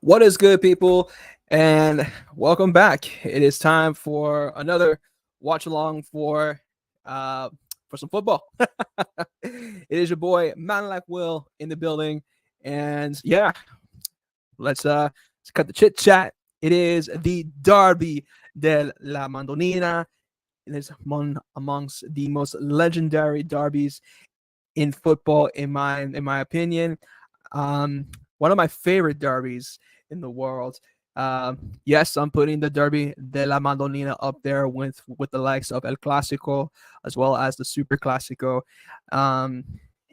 What is good, people? And welcome back. It is time for another watch along uh for some football. It is your boy Man Like Will in the building. And yeah, let's cut the chit chat. It is the Derby della Madonnina. It is amongst the most legendary derbies in football, in my opinion. Um, One of my favorite derbies in the world. Yes, I'm putting the Derby de la Madonnina up there with the likes of El Clasico as well as the Super Clasico. Um,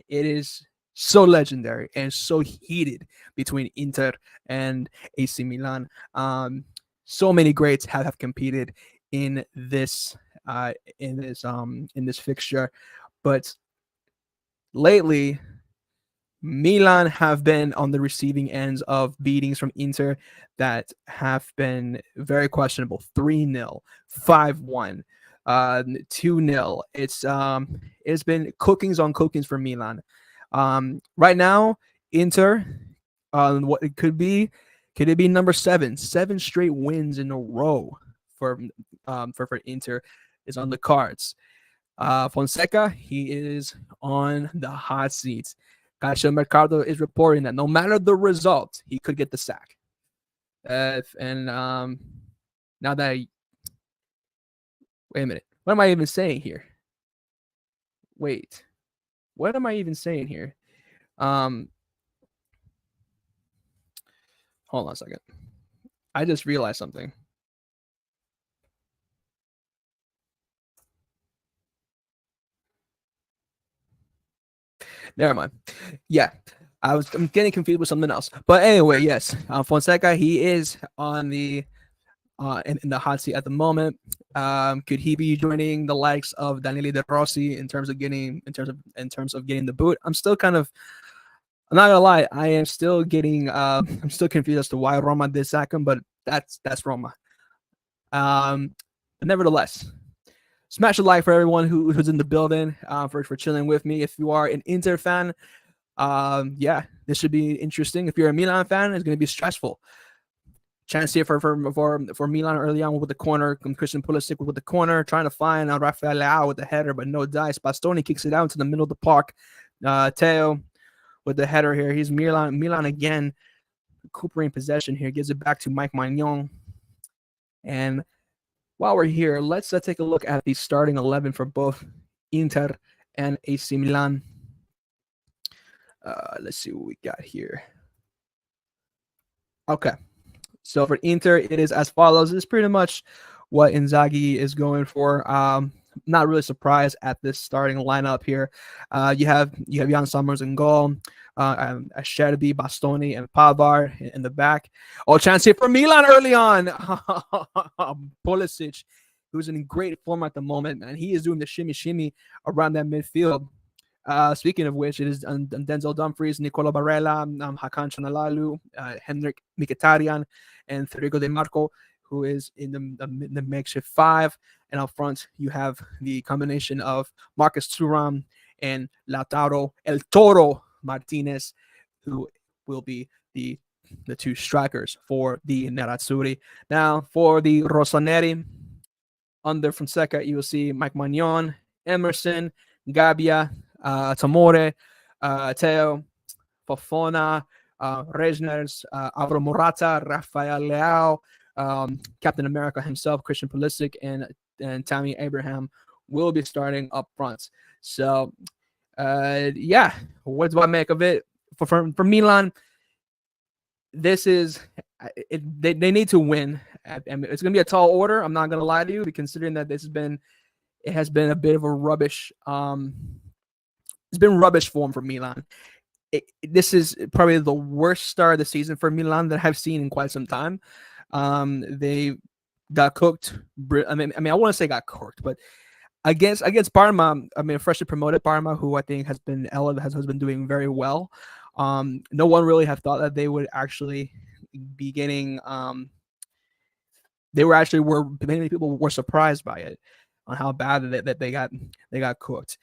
it is so legendary and so heated between Inter and AC Milan. So many greats have competed in this fixture, but lately Milan have been on the receiving ends of beatings from Inter that have been very questionable. 3-0, 5-1, 2-0. It's been cookings on cookings for Milan. Right now, Inter, what it could it be number seven? Seven straight wins in a row for for Inter is on the cards. Fonseca, he is on the hot seat. Calcio Mercado is reporting that no matter the result, he could get the sack. And now that wait a minute, what am I even saying here? Wait, what am I even saying here? Um, Hold on a second. I just realized something. Never mind. Yeah, I'm getting confused with something else. But anyway, yes, Fonseca, he is on the in the hot seat at the moment. Could he be joining the likes of Daniele De Rossi in terms of getting the boot? I'm not gonna lie, I am still getting I'm still confused as to why Roma did sack him, but that's Roma. But nevertheless, smash a like for everyone who's in the building, for chilling with me. If you are an Inter fan, yeah, this should be interesting. If you're a Milan fan, it's going to be stressful. Chance here for Milan early on with the corner. Christian Pulisic with the corner, trying to find Rafael Leao with the header, but no dice. Bastoni kicks it out into the middle of the park. Teo with the header here. He's Milan again, recuperating possession here. Gives it back to Mike Maignan. And while we're here, let's take a look at the starting 11 for both Inter and AC Milan. Let's see what we got here. Okay. So for Inter, it is as follows. It's pretty much what Inzaghi is going for. Not really surprised at this starting lineup here. You have Jan Summers in goal, Sherby, Bastoni, and Pavard in the back. Oh, chance here for Milan early on. Pulisic, who's in great form at the moment, and he is doing the shimmy around that midfield. Speaking of which, it is Denzel Dumfries, Nicola Barella, Hakan Chanalalu, Henrik Mkhitaryan, and Federico De Marco, who is in the makeshift five. And up front, you have the combination of Marcus Thuram and Lautaro El Toro Martinez, who will be the two strikers for the Nerazzurri. Now, for the Rossoneri, under Fonseca, you will see Mike Maignan, Emerson, Gabbia, Tamore, Teo, Fofana, Rezners, Alvaro Morata, Rafael Leao, Captain America himself, Christian Pulisic, and Tammy Abraham will be starting up front. So, yeah, what do I make of it? For Milan, this is they need to win. And it's going to be a tall order. I'm not going to lie to you, considering that it has been a bit of a rubbish. It's been rubbish form for Milan. This is probably the worst start of the season for Milan that I've seen in quite some time. They got cooked. I mean, I want to say got cooked, but against Parma, freshly promoted Parma, who I think has been doing very well. No one really had thought that they would actually be getting. Many people were surprised by it, on how bad that they got cooked.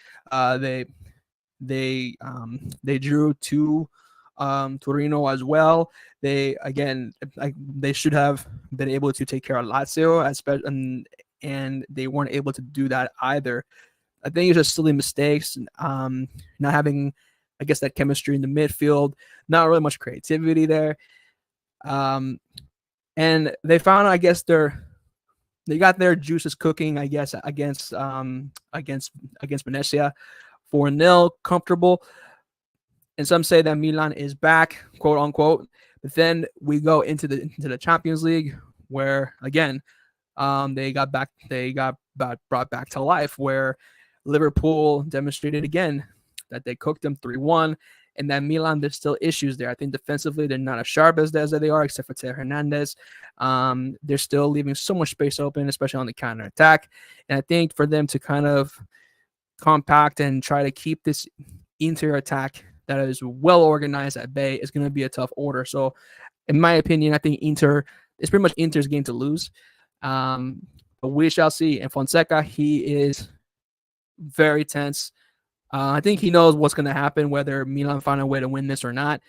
They drew two Torino as well. They again, they should have been able to take care of Lazio, and they weren't able to do that either. I think it's just silly mistakes, not having, I guess, that chemistry in the midfield, not really much creativity there. And they found, I guess, they got their juices cooking, I guess, against Venezia, 4-0, comfortable. And some say that Milan is back, quote unquote. But then we go into the Champions League, where again, they got brought back to life, where Liverpool demonstrated again that they cooked them 3-1, and that Milan, there's still issues there. I think defensively they're not as sharp as they are, except for Teo Hernandez. They're still leaving so much space open, especially on the counter attack. And I think for them to kind of compact and try to keep this Inter attack that is well organized at bay is going to be a tough order. So, in my opinion, I think it's pretty much Inter's game to lose. But we shall see. And Fonseca, he is very tense. I think he knows what's going to happen, whether Milan find a way to win this or not.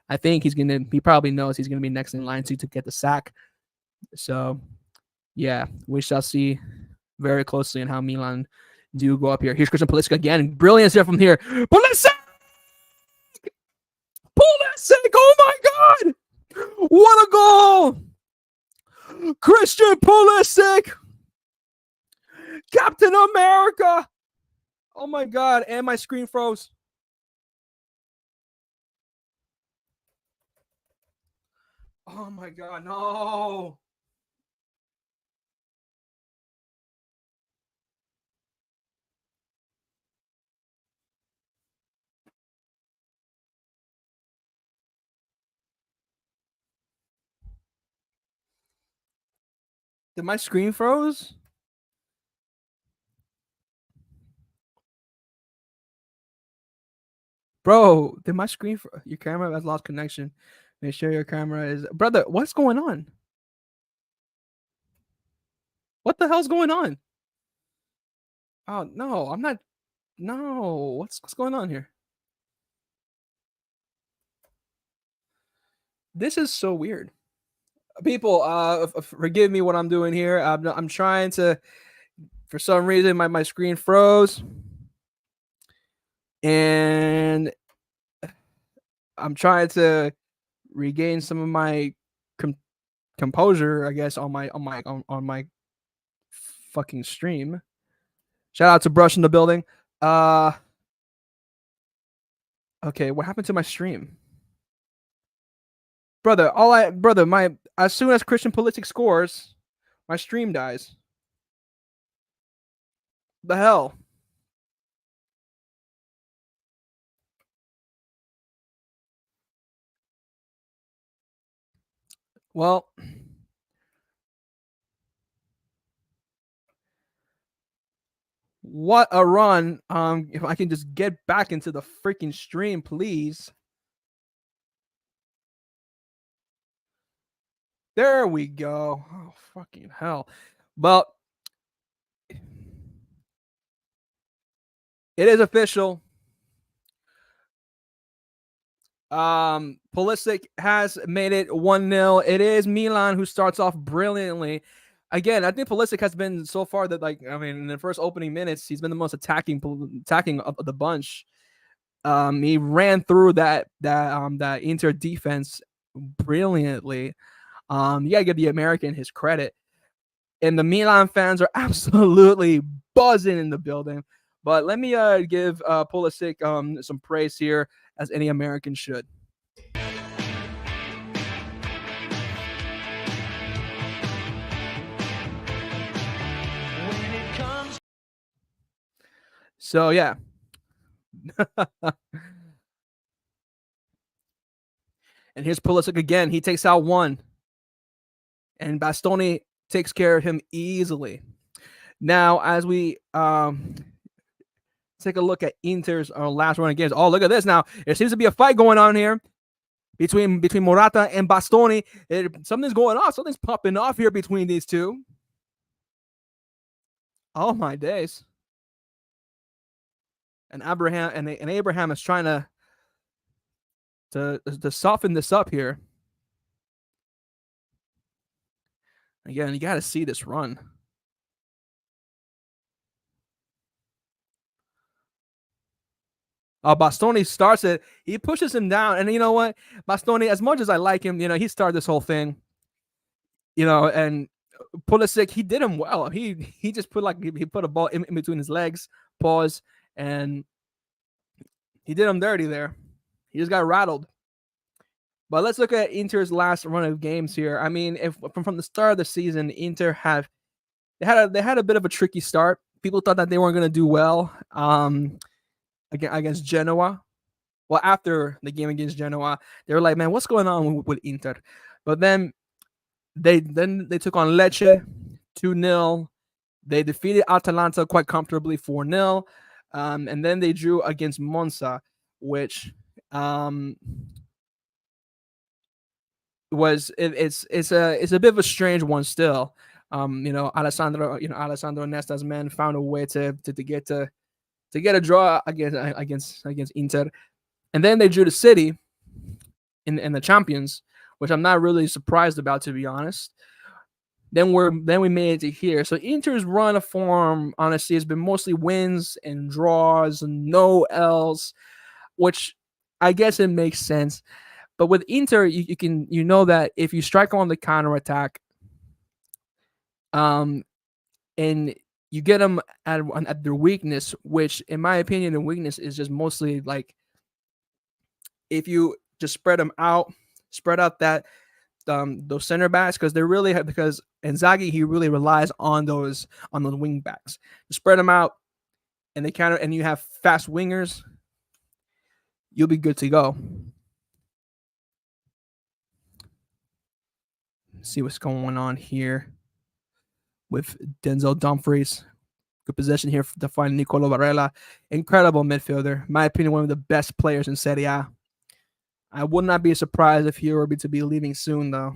I think he probably knows he's going to be next in line to get the sack. So, yeah, we shall see very closely in how Milan do go up here. Here's Christian Pulisic again. Brilliance here from here. Pulisic! Oh my God! What a goal! Christian Pulisic! Captain America! Oh my God, and my screen froze. Oh my God, no. Did my screen froze? Bro, did my screen your camera has lost connection. Make sure your camera is brother, what's going on? What the hell's going on? Oh no, I'm not. No, what's going on here? This is so weird. People, forgive me what I'm doing here. I'm trying to. For some reason, my screen froze, and I'm trying to regain some of my composure, I guess, on my fucking stream. Shout out to Brush in the building. Okay, what happened to my stream? Brother, as soon as Christian Pulisic scores, my stream dies. The hell? Well, what a run. If I can just get back into the freaking stream, please. There we go. Oh, fucking hell. Well, it is official. Pulisic has made it 1-0. It is Milan who starts off brilliantly. Again, I think Pulisic has been so far that, like, I mean, in the first opening minutes, he's been the most attacking of the bunch. He ran through that Inter defense brilliantly. You gotta give the American his credit. And the Milan fans are absolutely buzzing in the building. But let me give Pulisic some praise here, as any American should. So yeah. And here's Pulisic again. He takes out one. And Bastoni takes care of him easily. Now, as we take a look at Inter's last run of games. Oh, look at this now. There seems to be a fight going on here between Morata and Bastoni. Something's going on. Something's popping off here between these two. Oh, my days. And Abraham is trying to to soften this up here. Again, you got to see this run. Bastoni starts it. He pushes him down, and you know what, Bastoni, as much as I like him, he started this whole thing. And Pulisic, he did him well. He just he put a ball in between his legs, pause, and he did him dirty there. He just got rattled. But let's look at Inter's last run of games here. I mean, if from the start of the season, Inter they had a bit of a tricky start. People thought that they weren't going to do well against Genoa. Well, after the game against Genoa, they were like, "Man, what's going on with Inter?" But then they took on Lecce 2-0. They defeated Atalanta quite comfortably 4-0. And then they drew against Monza, which it's a bit of a strange one still. Alessandro Nesta's men found a way to get a draw against Inter, and then they drew the City in the Champions, which I'm not really surprised about, to be honest. Then we made it to here. So Inter's run of form, honestly, has been mostly wins and draws and no L's, which I guess it makes sense. But with Inter, you know that if you strike on the counterattack, and you get them at their weakness, which in my opinion, the weakness is just mostly like if you just spread out that those center backs, because Inzaghi, he really relies on those wing backs. You spread them out, and they counter, and you have fast wingers, you'll be good to go. See what's going on here with Denzel Dumfries. Good possession here to find Nicolo Barella. Incredible midfielder. In my opinion, one of the best players in Serie A. I would not be surprised if he were to be leaving soon, though.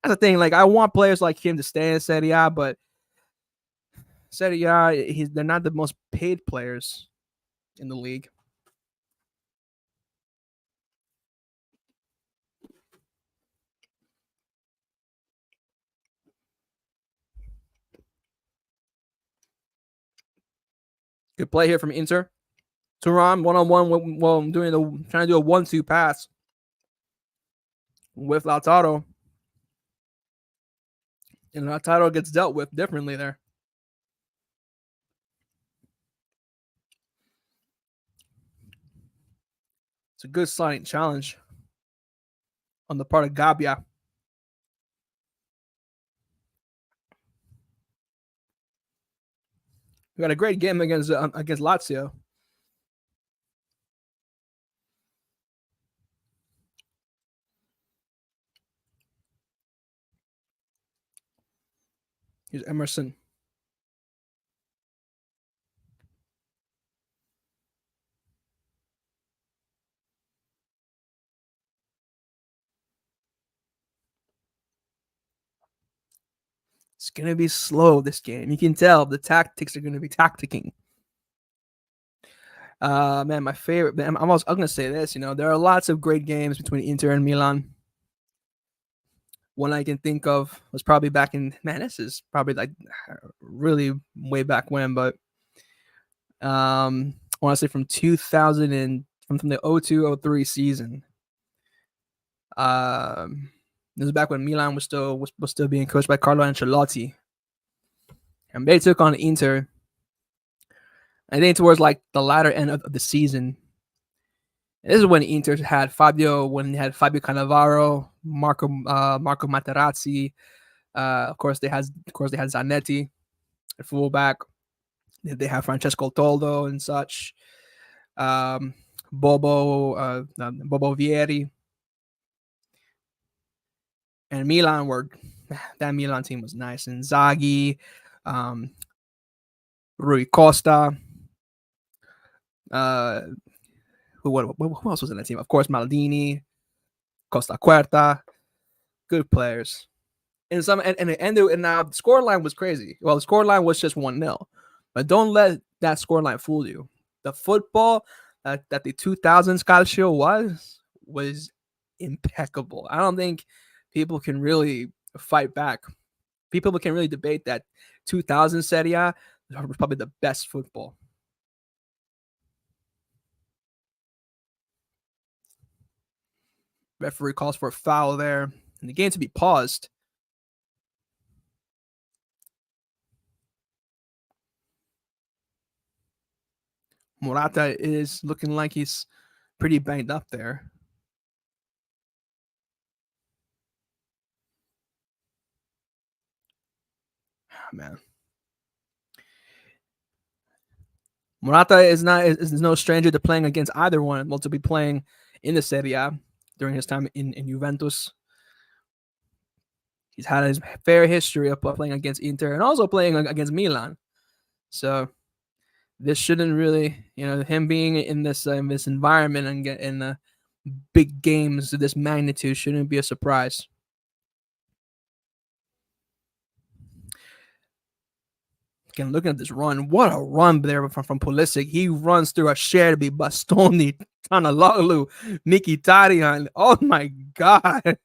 That's the thing. Like, I want players like him to stay in Serie A, but Serie A, they're not the most paid players in the league. Good play here from Inter. Thuram, one-on-one. Well, I'm trying to do a 1-2 pass with Lautaro. And Lautaro gets dealt with differently there. It's a good sliding challenge on the part of Gabbia. We got a great game against Lazio. Here's Emerson. It's going to be slow, this game. You can tell the tactics are going to be tacticking. Man, my favorite. I'm going to say this. There are lots of great games between Inter and Milan. One I can think of was probably back in, this is probably like really way back when, but I want to say from 2000 and from the 02-03 season. This is back when Milan was still being coached by Carlo Ancelotti, and they took on Inter. I think towards like the latter end of the season. This is when Inter had Fabio Cannavaro, Marco Materazzi. Of course, they had Zanetti at fullback. They have Francesco Toldo and such. Bobo Vieri. And that Milan team was nice. And Zaghi, Rui Costa. Who else was in that team? Of course, Maldini, Costa Cuerta. Good players. And the scoreline was crazy. Well, the scoreline was just 1-0. But don't let that scoreline fool you. The football that the 2000s Calcio was impeccable. I don't think people can really fight back. People can really debate that 2000 Serie A was probably the best football. Referee calls for a foul there, and the game to be paused. Morata is looking like he's pretty banged up there. Man, Morata is no stranger to playing against either one. Well, to be playing in the Serie A during his time in Juventus. He's had his fair history of playing against Inter and also playing against Milan. So this shouldn't really, him being in this environment and get in big games of this magnitude shouldn't be a surprise. Again, looking at this run, what a run there from Pulisic. He runs through a Sherby, Bastoni, Tanaloglu, Mkhitaryan. Oh my God.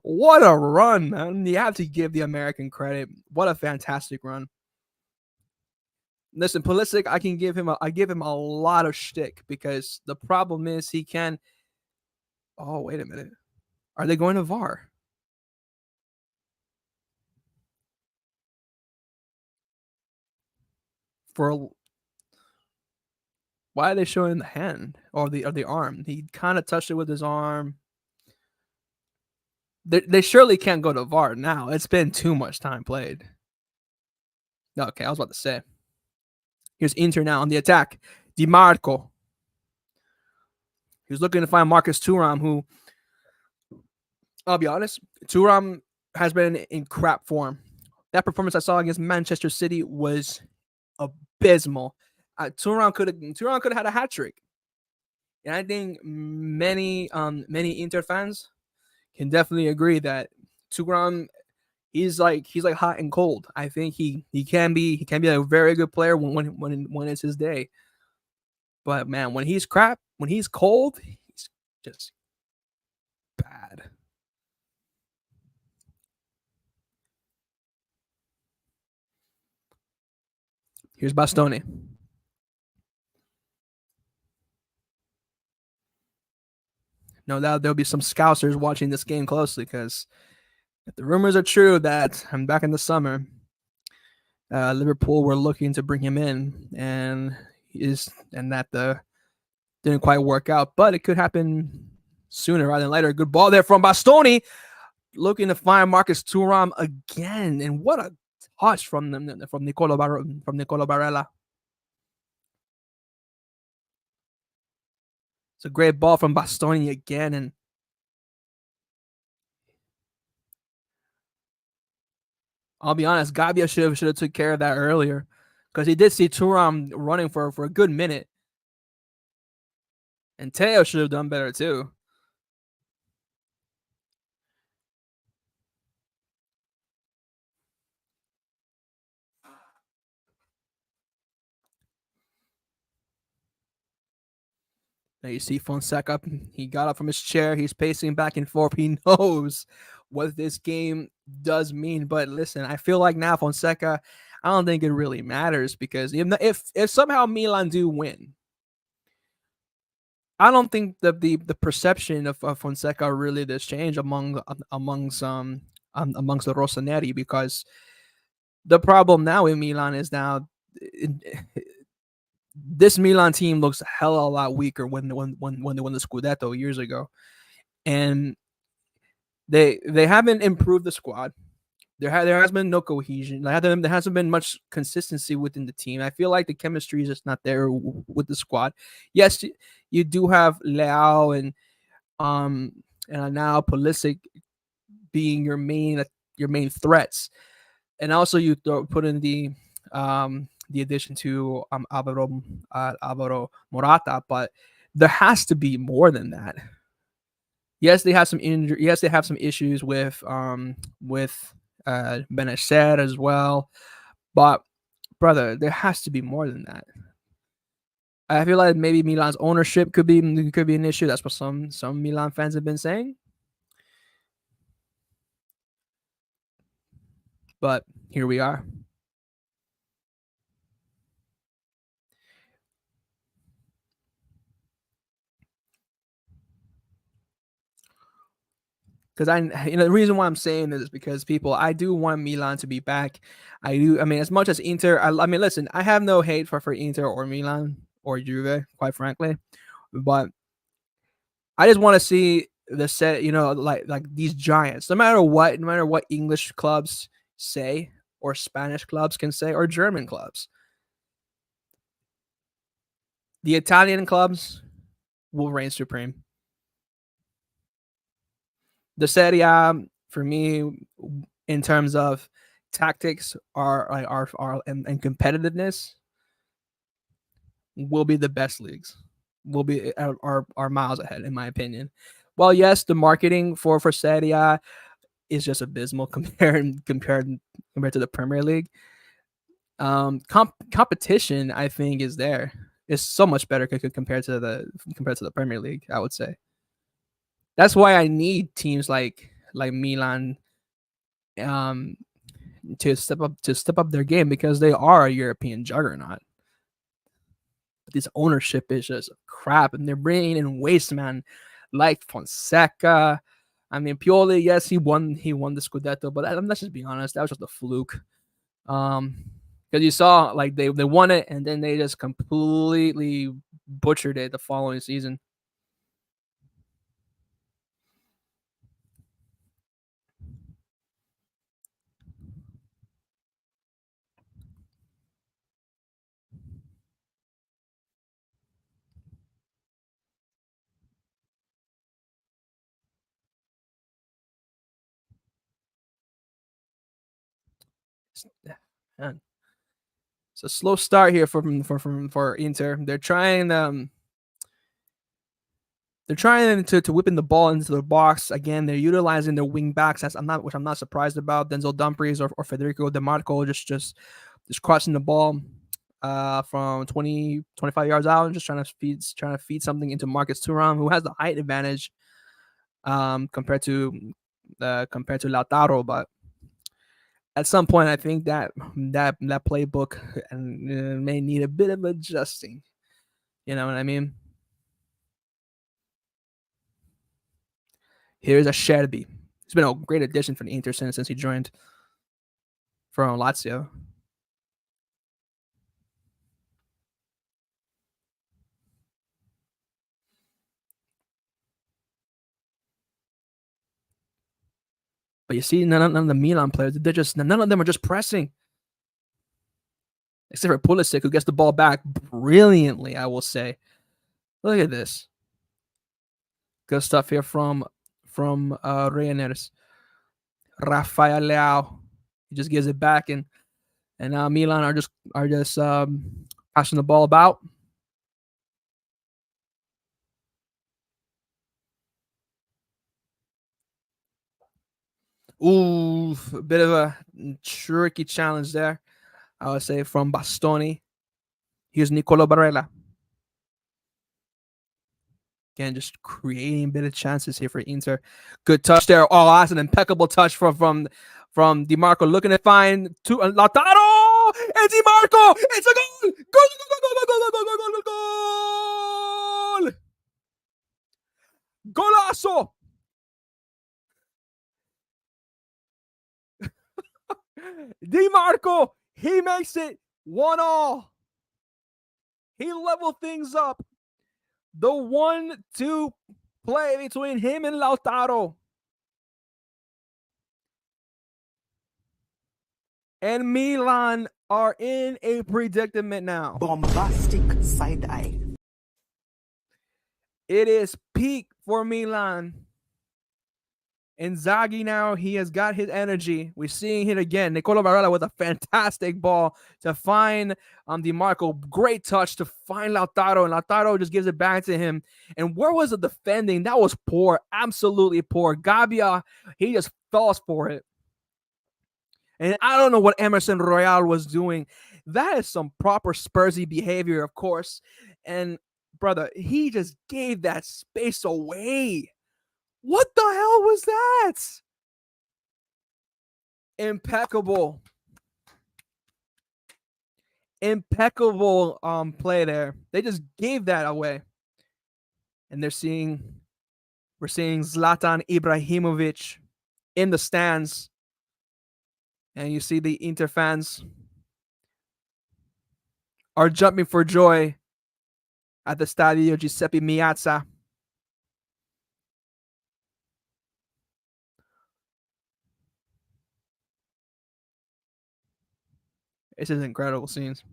What a run, man. You have to give the American credit. What a fantastic run. Listen, Pulisic, I give him a lot of shtick because the problem is he can. Oh, wait a minute. Are they going to VAR? Why are they showing the hand or the arm? He kind of touched it with his arm. They surely can't go to VAR now. It's been too much time played. Okay, I was about to say. Here's Inter now on the attack. Di Marco. He was looking to find Marcus Thuram, who, I'll be honest, Thuram has been in crap form. That performance I saw against Manchester City was abysmal. Thuram could have had a hat trick, and I think many Inter fans can definitely agree that Thuram he's like hot and cold. I think he can be a very good player when it's his day. But man, when he's crap, when he's cold, he's just bad. Here's Bastoni. No doubt there'll be some scousers watching this game closely because if the rumors are true that I'm back in the summer, Liverpool were looking to bring him in, and that didn't quite work out, but it could happen sooner rather than later. Good ball there from Bastoni, looking to find Marcus Thuram again, and what a touch from Nicolo Barella. It's a great ball from Bastoni again, and I'll be honest, Gabia should have took care of that earlier because he did see Thuram running for a good minute, and Teo should have done better too. Now you see Fonseca, he got up from his chair. He's pacing back and forth. He knows what this game does mean. But listen, I feel like now Fonseca, I don't think it really matters because if somehow Milan do win, I don't think that the perception of Fonseca really does change amongst the Rossoneri because the problem now in Milan is now this Milan team looks a hell of a lot weaker when they won the Scudetto years ago, and they haven't improved the squad. There has been no cohesion. There hasn't been much consistency within the team. I feel like the chemistry is just not there with the squad. Yes, you do have Leao and now Pulisic being your main threats, and also you put in the addition to Alvaro Morata, but there has to be more than that. Yes, they have some injury. Yes, they have some issues with Benacer as well, but brother, there has to be more than that. I feel like maybe Milan's ownership could be an issue. That's what some Milan fans have been saying. But here we are. Because the reason why I'm saying this is because I do want Milan to be back. I do. I mean, as much as Inter, I mean, listen, I have no hate for Inter or Milan or Juve, quite frankly, but I just want to see the set, like these giants. No matter what English clubs say, or Spanish clubs can say, or German clubs, the Italian clubs will reign supreme. The Serie A, for me, in terms of tactics, and competitiveness, will be the best leagues. Will be are miles ahead, in my opinion. Well, yes, the marketing for Serie A is just abysmal compared to the Premier League. Competition, I think, is there. Is so much better compared to the Premier League, I would say. That's why I need teams like Milan, um, to step up their game, because they are a European juggernaut. But this ownership is just crap, and they're bringing in waste man like Fonseca. I mean, Pioli, yes, he won the Scudetto, but let's just be honest, that was just a fluke. Because you saw, like, they won it, and then they just completely butchered it the following season. Man, it's a slow start here for Inter. They're trying to whip in the ball into the box again. They're utilizing their wing backs. Which I'm not surprised about. Denzel Dumfries or Federico De Marco just crossing the ball from 20-25 yards out, and just trying to feed something into Marcus Thuram, who has the height advantage compared to Lautaro. But at some point, I think that playbook may need a bit of adjusting. You know what I mean? Here's a Sherby. He's been a great addition for the Inter since he joined from Lazio. But you see, none of the Milan players, none of them are just pressing, except for Pulisic, who gets the ball back brilliantly, I will say. Look at this. Good stuff here from Reyes. Rafael Leao. He just gives it back, and now Milan are just passing the ball about. Ooh, a bit of a tricky challenge there, I would say, from Bastoni. Here's Nicolo Barella. Again, just creating a bit of chances here for Inter. Good touch there. Oh, that's an impeccable touch from Di Marco, looking to find to Lautaro, and Di Marco. It's a goal! Goal! Goal! Goal! Goal! Goal! Goal! Goal! Goal! Golazo! Di Marco, he makes it 1-1. He leveled things up. The 1-2 play between him and Lautaro. And Milan are in a predicament now. Bombastic side eye. It is peak for Milan. Inzaghi now, he has got his energy. We're seeing it again. Nicolo Barella with a fantastic ball to find Di Marco. Great touch to find Lautaro, and Lautaro just gives it back to him. And where was the defending? That was poor, absolutely poor. Gabbia, he just falls for it. And I don't know what Emerson Royal was doing. That is some proper Spursy behavior, of course. And brother, he just gave that space away. What the hell was that? Impeccable. Impeccable play there. They just gave that away. And we're seeing Zlatan Ibrahimovic in the stands. And you see the Inter fans are jumping for joy at the Stadio Giuseppe Meazza. This is incredible scenes.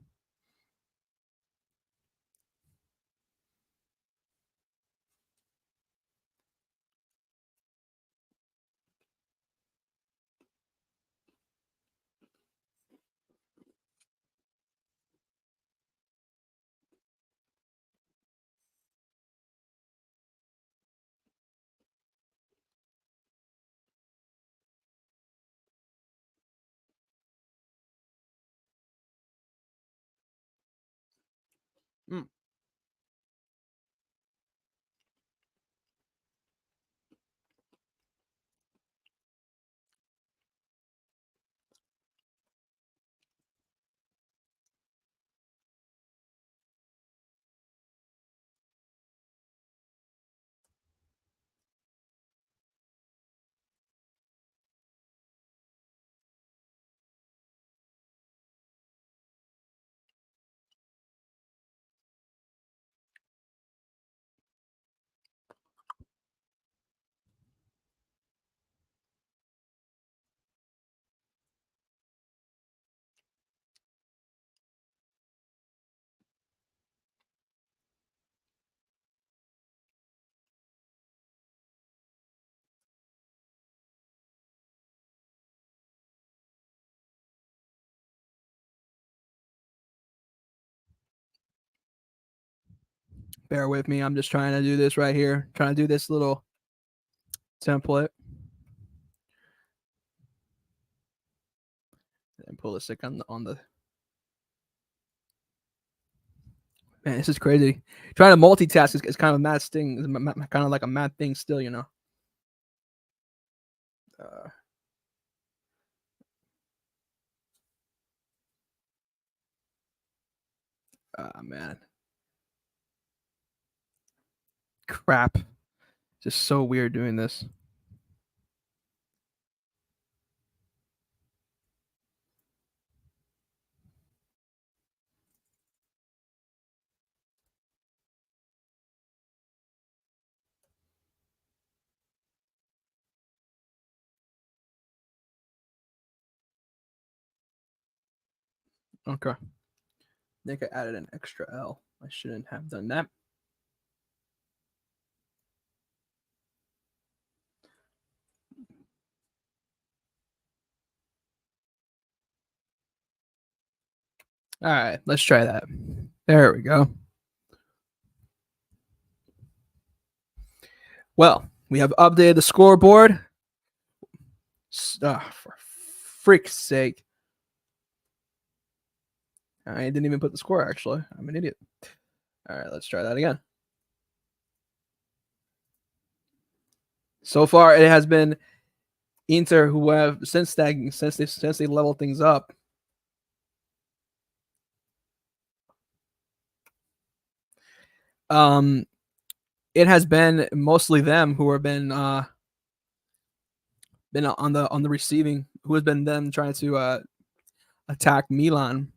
Mm. Bear with me. I'm just trying to do this right here. Trying to do this little template. And pull this on the. Man, this is crazy. Trying to multitask is kind of a mad thing. It's kind of like a mad thing still, you know. Man. Crap. Just so weird doing this. Okay. I think I added an extra L. I shouldn't have done that. All right, let's try that. There we go. Well, we have updated the scoreboard. For freak's sake. I didn't even put the score, actually. I'm an idiot. All right, let's try that again. So far, it has been Inter who have since they leveled things up. It has been mostly them who have been on the receiving, who has been them trying to attack Milan.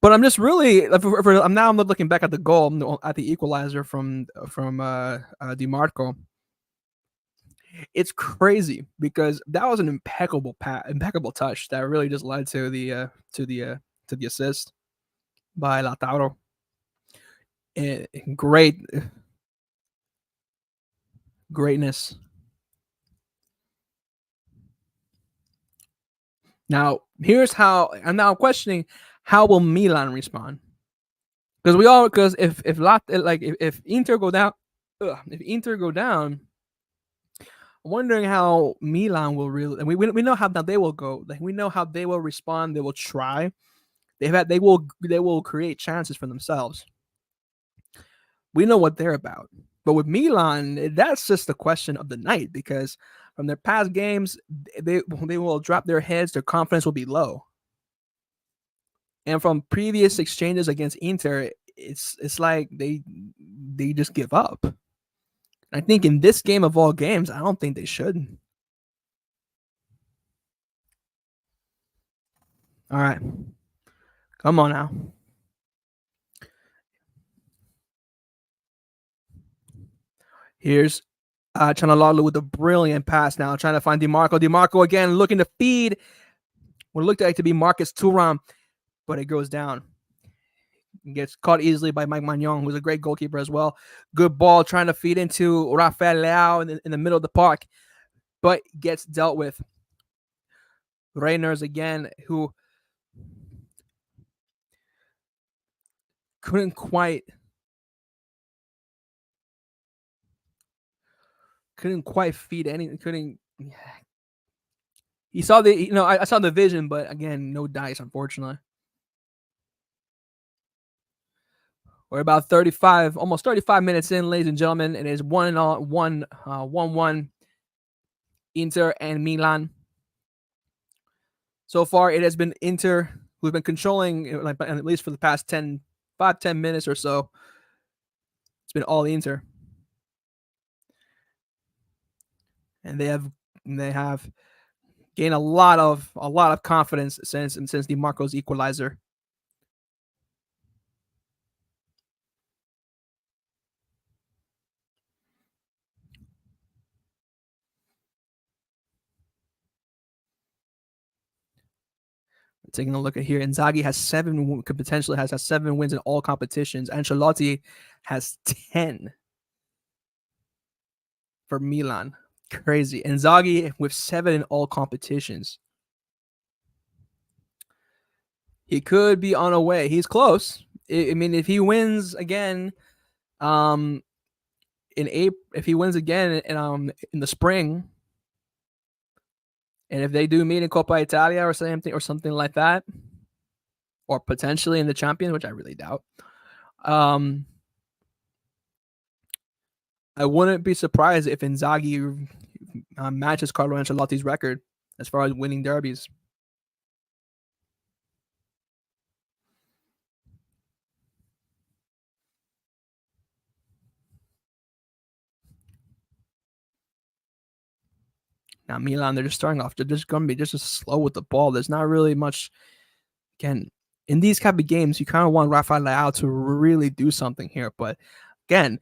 But I'm just really I'm looking back at the goal, at the equalizer from Di Marco. It's crazy because that was an impeccable touch that really just led to the assist by Lautaro. Greatness. Now here's how. I'm now questioning how will Milan respond, because if Inter go down, I'm wondering how Milan will really. And we know how they will go. Like, we know how they will respond. They will try. They will create chances for themselves. we know what they're about. But with Milan, that's just the question of the night, because from their past games, they will drop their heads, their confidence will be low. And from previous exchanges against Inter, it's like they just give up. I think in this game of all games, I don't think they should. All right. Come on now. Here's Chanalalo with a brilliant pass now, trying to find DiMarco. DiMarco again looking to feed what looked like to be Marcus Thuram, but it goes down. It gets caught easily by Mike Magnon, who's a great goalkeeper as well. Good ball trying to feed into Rafael Leao in the middle of the park, but gets dealt with. Reyners again, who couldn't quite feed anything. He saw I saw the vision, but again, no dice, unfortunately. We're about almost 35 minutes in, ladies and gentlemen. It is 1-1 Inter and Milan. So far, it has been Inter who've been controlling, like, at least for the past 10 minutes or so. It's been all Inter, and they have gained a lot of confidence since DiMarco's equalizer. Taking a look at here, Inzaghi has potentially has 7 wins in all competitions. Ancelotti has 10 for Milan. Crazy. Inzaghi with 7 in all competitions. He could be on a way. He's close. I mean, if he wins again, in April, if he wins again in the spring, and if they do meet in Coppa Italia or something like that, or potentially in the Champions, which I really doubt, I wouldn't be surprised if Inzaghi matches Carlo Ancelotti's record as far as winning derbies. Now Milan, they're just starting off. They're just going to be just slow with the ball. There's not really much. Again, in these type of games, you kind of want Rafael Leao to really do something here. But again,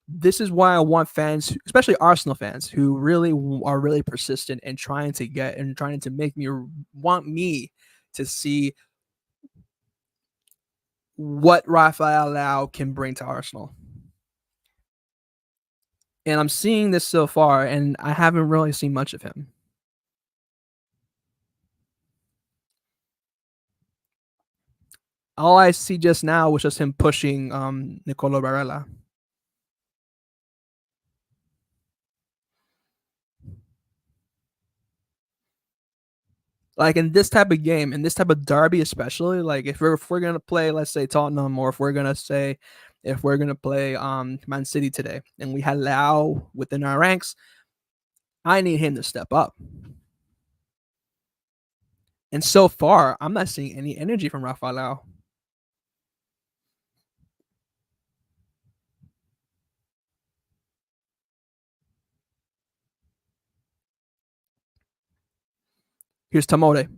this is why I want fans, especially Arsenal fans, who really are really persistent and trying to make me want me to see what Rafael Leao can bring to Arsenal. And I'm seeing this so far, and I haven't really seen much of him. All I see just now was just him pushing Nicolo Barella. Like in this type of game, in this type of derby, especially, like if we're gonna play, let's say Tottenham, or if we're gonna play Man City today, and we had Leao within our ranks, I need him to step up. And so far, I'm not seeing any energy from Rafael Leao. Here's Tamore.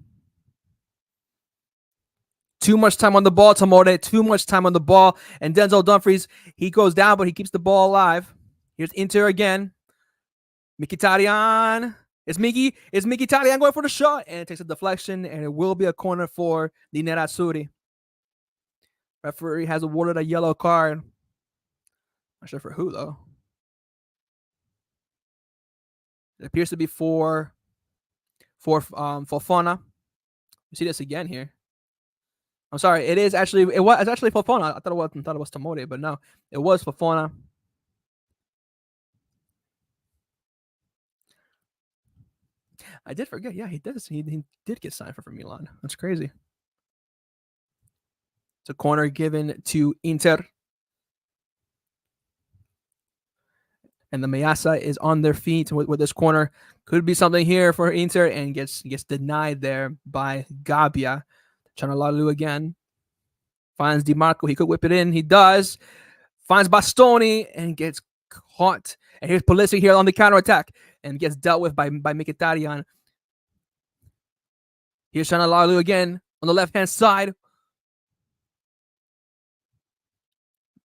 Too much time on the ball, Tamore. Too much time on the ball. And Denzel Dumfries, he goes down, but he keeps the ball alive. Here's Inter again. Mkhitaryan. It's Mkhitaryan going for the shot. And it takes a deflection, and it will be a corner for the Nerazzurri. Referee has awarded a yellow card. Not sure for who, though. It appears to be for Fofana. You see this again here. I'm sorry. It's actually Fofana. I thought it was Tamore, but no, it was Fofana. I did forget. Yeah, he does. He did get signed for Milan. That's crazy. It's a corner given to Inter. And the Mayasa is on their feet with this corner. Could be something here for Inter, and gets denied there by Gabia. Chanalalu again. Finds Di Marco. He could whip it in. He does. Finds Bastoni and gets caught. And here's Pulisic here on the counterattack and gets dealt with by Mkhitaryan. Here's Chanalalu again on the left-hand side.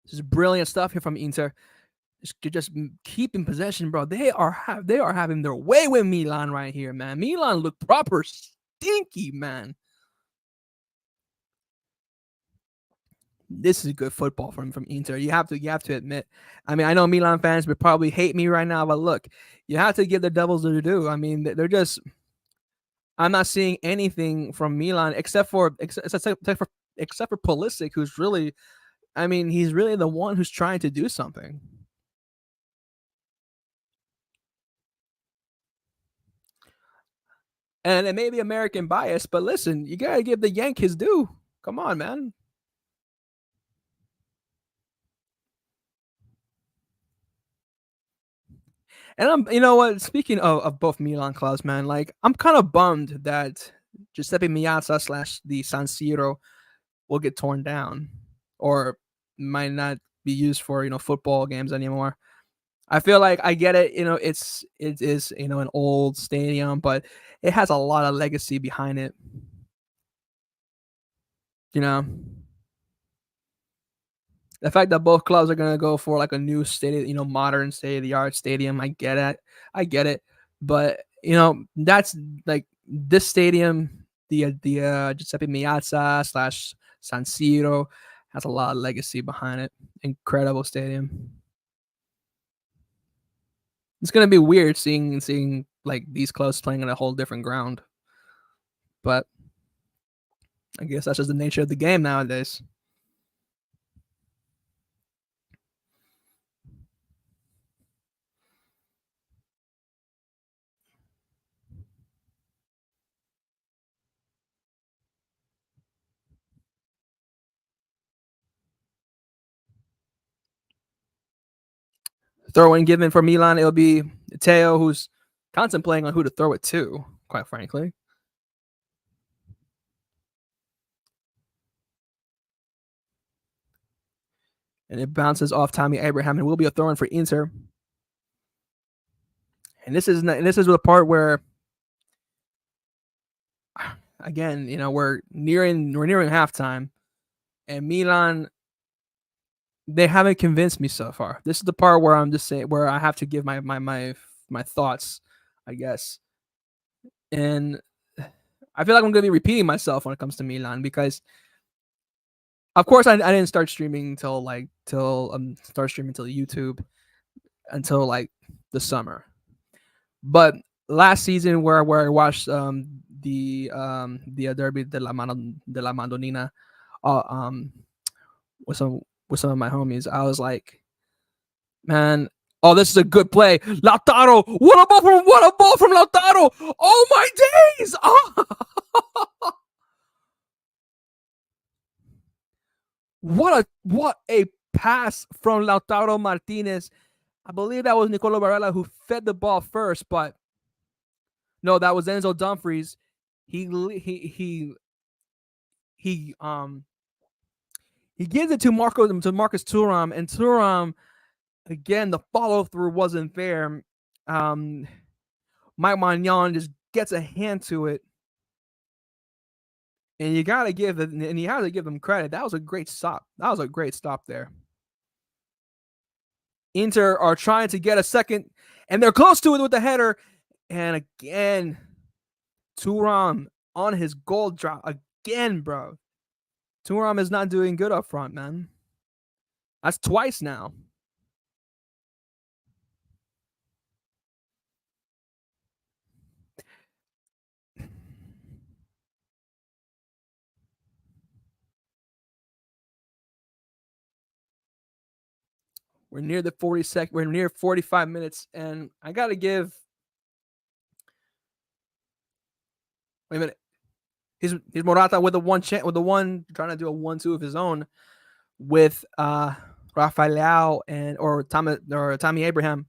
This is brilliant stuff here from Inter. Just keeping possession, bro. They are having their way with Milan right here, man. Milan look proper stinky, man. This is good football from Inter. You have to admit. I mean, I know Milan fans would probably hate me right now, but look, you have to give the Devils their due. I mean, they're just. I'm not seeing anything from Milan except for Pulisic, who's really. I mean, he's really the one who's trying to do something. And it may be American bias, but listen, you gotta give the Yank his due. Come on, man. And you know what? Speaking of both Milan clubs, man, like I'm kind of bummed that Giuseppe Meazza / the San Siro will get torn down, or might not be used for football games anymore. I feel like I get it. It is an old stadium, but it has a lot of legacy behind it. The fact that both clubs are gonna go for like a new stadium, modern state of the art stadium, I get it. But that's like this stadium, the Giuseppe Meazza / San Siro, has a lot of legacy behind it. Incredible stadium. It's gonna be weird seeing like these clubs playing on a whole different ground, but I guess that's just the nature of the game nowadays. Throw in given for Milan, it'll be Teo, who's contemplating on who to throw it to, quite frankly. And it bounces off Tammy Abraham and will be a throw in for Inter. And this is the part where, again, we're nearing halftime, and Milan, they haven't convinced me so far. This is the part where I'm just saying, where I have to give my thoughts, I guess. And I feel like I'm going to be repeating myself when it comes to Milan, because of course I didn't start streaming till YouTube until like the summer. But last season, where I watched the Derby della Madonnina with some of my homies, I was like, man, oh, this is a good play. Lautaro, what a ball from Lautaro! Oh my days! Oh. What a pass from Lautaro Martinez. I believe that was Nicolo Barella who fed the ball first, but no, that was Enzo Dumfries. He gives it to Marcus Thuram, and Thuram, again, the follow through wasn't there. Mike Magnan just gets a hand to it, and you have to give them credit. That was a great stop. There. Inter are trying to get a second, and they're close to it with the header. And again, Thuram on his goal drop again, bro. Thuram is not doing good up front, man. That's twice now. We're near the 40 We're near 45 minutes, and I gotta give. Wait a minute. He's Morata with the one trying to do a 1-2 of his own with Rafael and or Tammy Abraham.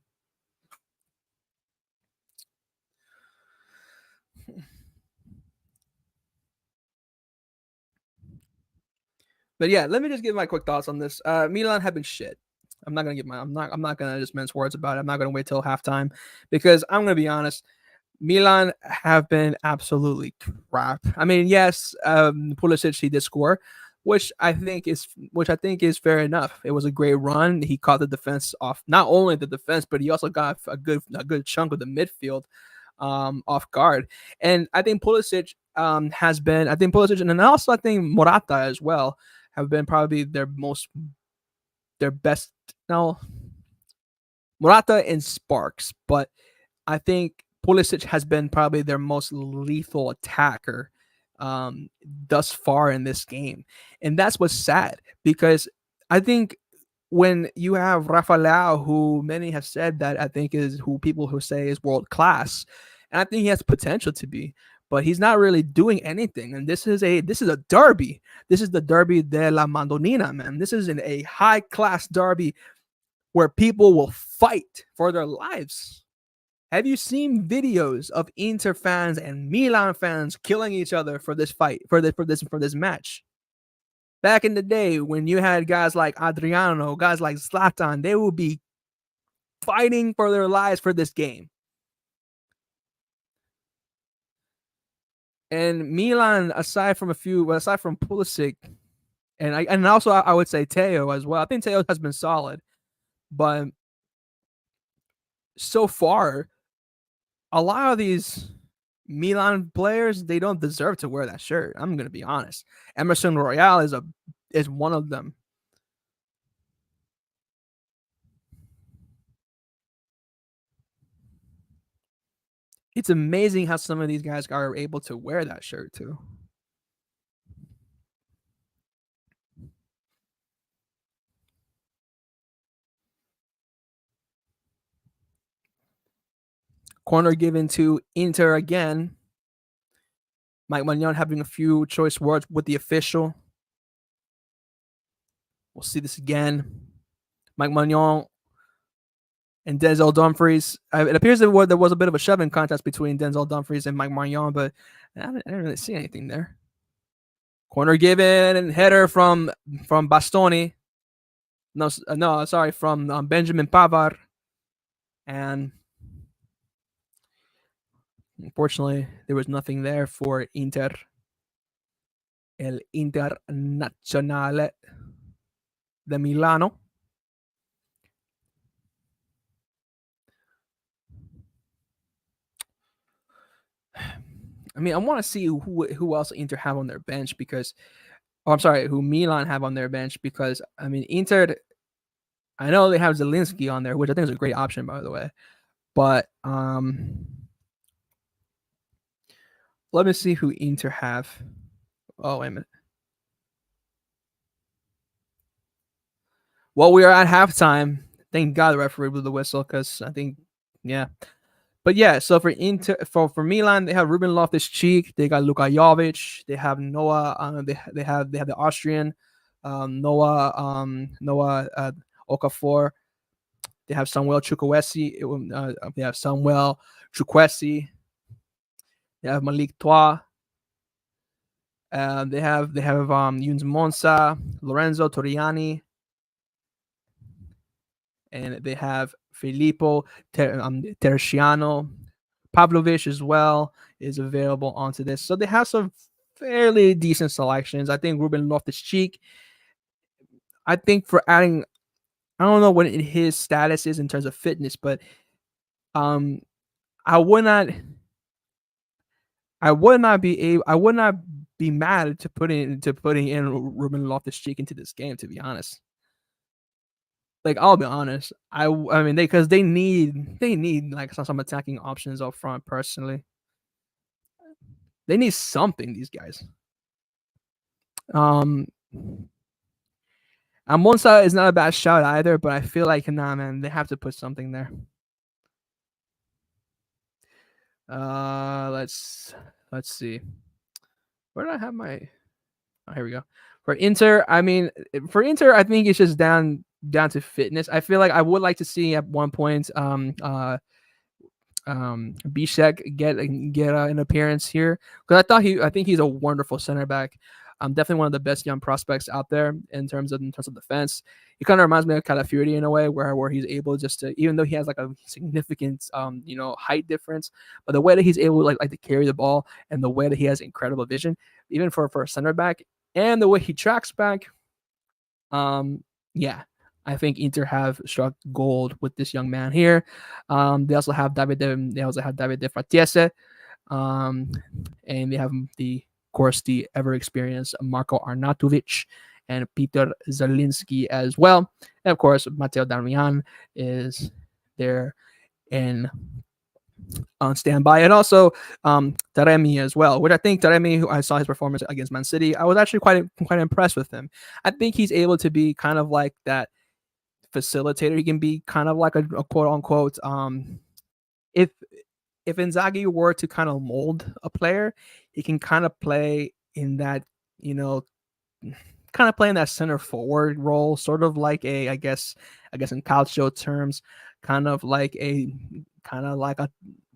But yeah, let me just give my quick thoughts on this. Milan have been shit. I'm not gonna give my. I'm not gonna just mince words about it. I'm not gonna wait till halftime because I'm gonna be honest. Milan have been absolutely crap. I mean, yes, Pulisic he did score, which I think is fair enough. It was a great run. He caught the defense off, not only the defense, but he also got a good chunk of the midfield off guard. And I think Pulisic has been. I think Pulisic, and then also I think Morata as well have been probably their best. No, Morata and Sparks, but I think Pulisic has been probably their most lethal attacker thus far in this game. And that's what's sad because I think when you have Rafa Leao, who many have said that I think is who people who say is world class, and I think he has potential to be, but he's not really doing anything. And this is a derby. This is the derby della Madonnina, man. This is a high class derby where people will fight for their lives. Have you seen videos of Inter fans and Milan fans killing each other for this fight, for this match? Back in the day when you had guys like Adriano, guys like Zlatan, they would be fighting for their lives for this game. And Milan, aside from Pulisic, and also I would say Teo as well. I think Teo has been solid, but so far, a lot of these Milan players, they don't deserve to wear that shirt. I'm gonna be honest. Emerson Royale is one of them. It's amazing how some of these guys are able to wear that shirt too. Corner given to Inter again. Mike Magnon having a few choice words with the official. We'll see this again. Mike Magnon and Denzel Dumfries. It appears there was a bit of a shoving contest between Denzel Dumfries and Mike Magnon, but I didn't really see anything there. Corner given and header from Bastoni. No, sorry, from Benjamin Pavard. And unfortunately, there was nothing there for Inter. El Internazionale de Milano. I mean, I want to see who else Inter have on their bench because, I'm sorry, who Milan have on their bench because I mean Inter. I know they have Zielinski on there, which I think is a great option, by the way. But let me see who Inter have. Oh, wait a minute. Well, we are at halftime. Thank God the referee blew the whistle because I think, yeah. But yeah, so for Inter, for Milan, they have Ruben Loftus-Cheek, they got Luka Jovic, they have Noah, they have the Austrian, Noah Okafor, they have Samuel Chukwueze, they have Samuel Chukwueze, they have Malik Toa, they have Yunes Monsa, Lorenzo Torriani, and they have Filippo Terciano. Pavlovic as well is available onto this. So they have some fairly decent selections. I think Ruben Loftus-Cheek, I think for adding, I don't know what his status is in terms of fitness, but I would not be mad to putting in Ruben Loftus-Cheek into this game, to be honest. Like, I'll be honest. I mean, they need like some attacking options up front. Personally, they need something. These guys. Monza is not a bad shout either, but I feel like man, they have to put something there. Let's see. Where did I have my? Oh, here we go. For Inter, I think it's just down to fitness. I feel like I would like to see at one point Bishek get an appearance here, because I think he's a wonderful center back. Definitely one of the best young prospects out there in terms of defense. He kind of reminds me of Calafiori in a way, where he's able just to, even though he has like a significant height difference, but the way that he's able like to carry the ball, and the way that he has incredible vision, even for a center back, and the way he tracks back. Yeah, I think Inter have struck gold with this young man here. They also have David De Fratiese, um, and they have of course, the ever experienced Marco Arnautovic and Peter Zelinski as well. And of course, Matteo Darmian is there in on standby, and also Taremi as well. Which I think Taremi, who I saw his performance against Man City, I was actually quite impressed with him. I think he's able to be kind of like that facilitator. He can be kind of like a quote unquote if Inzaghi were to kind of mold a player, he can kind of play in that, kind of play in that center forward role, sort of like I guess in Calcio terms, kind of like a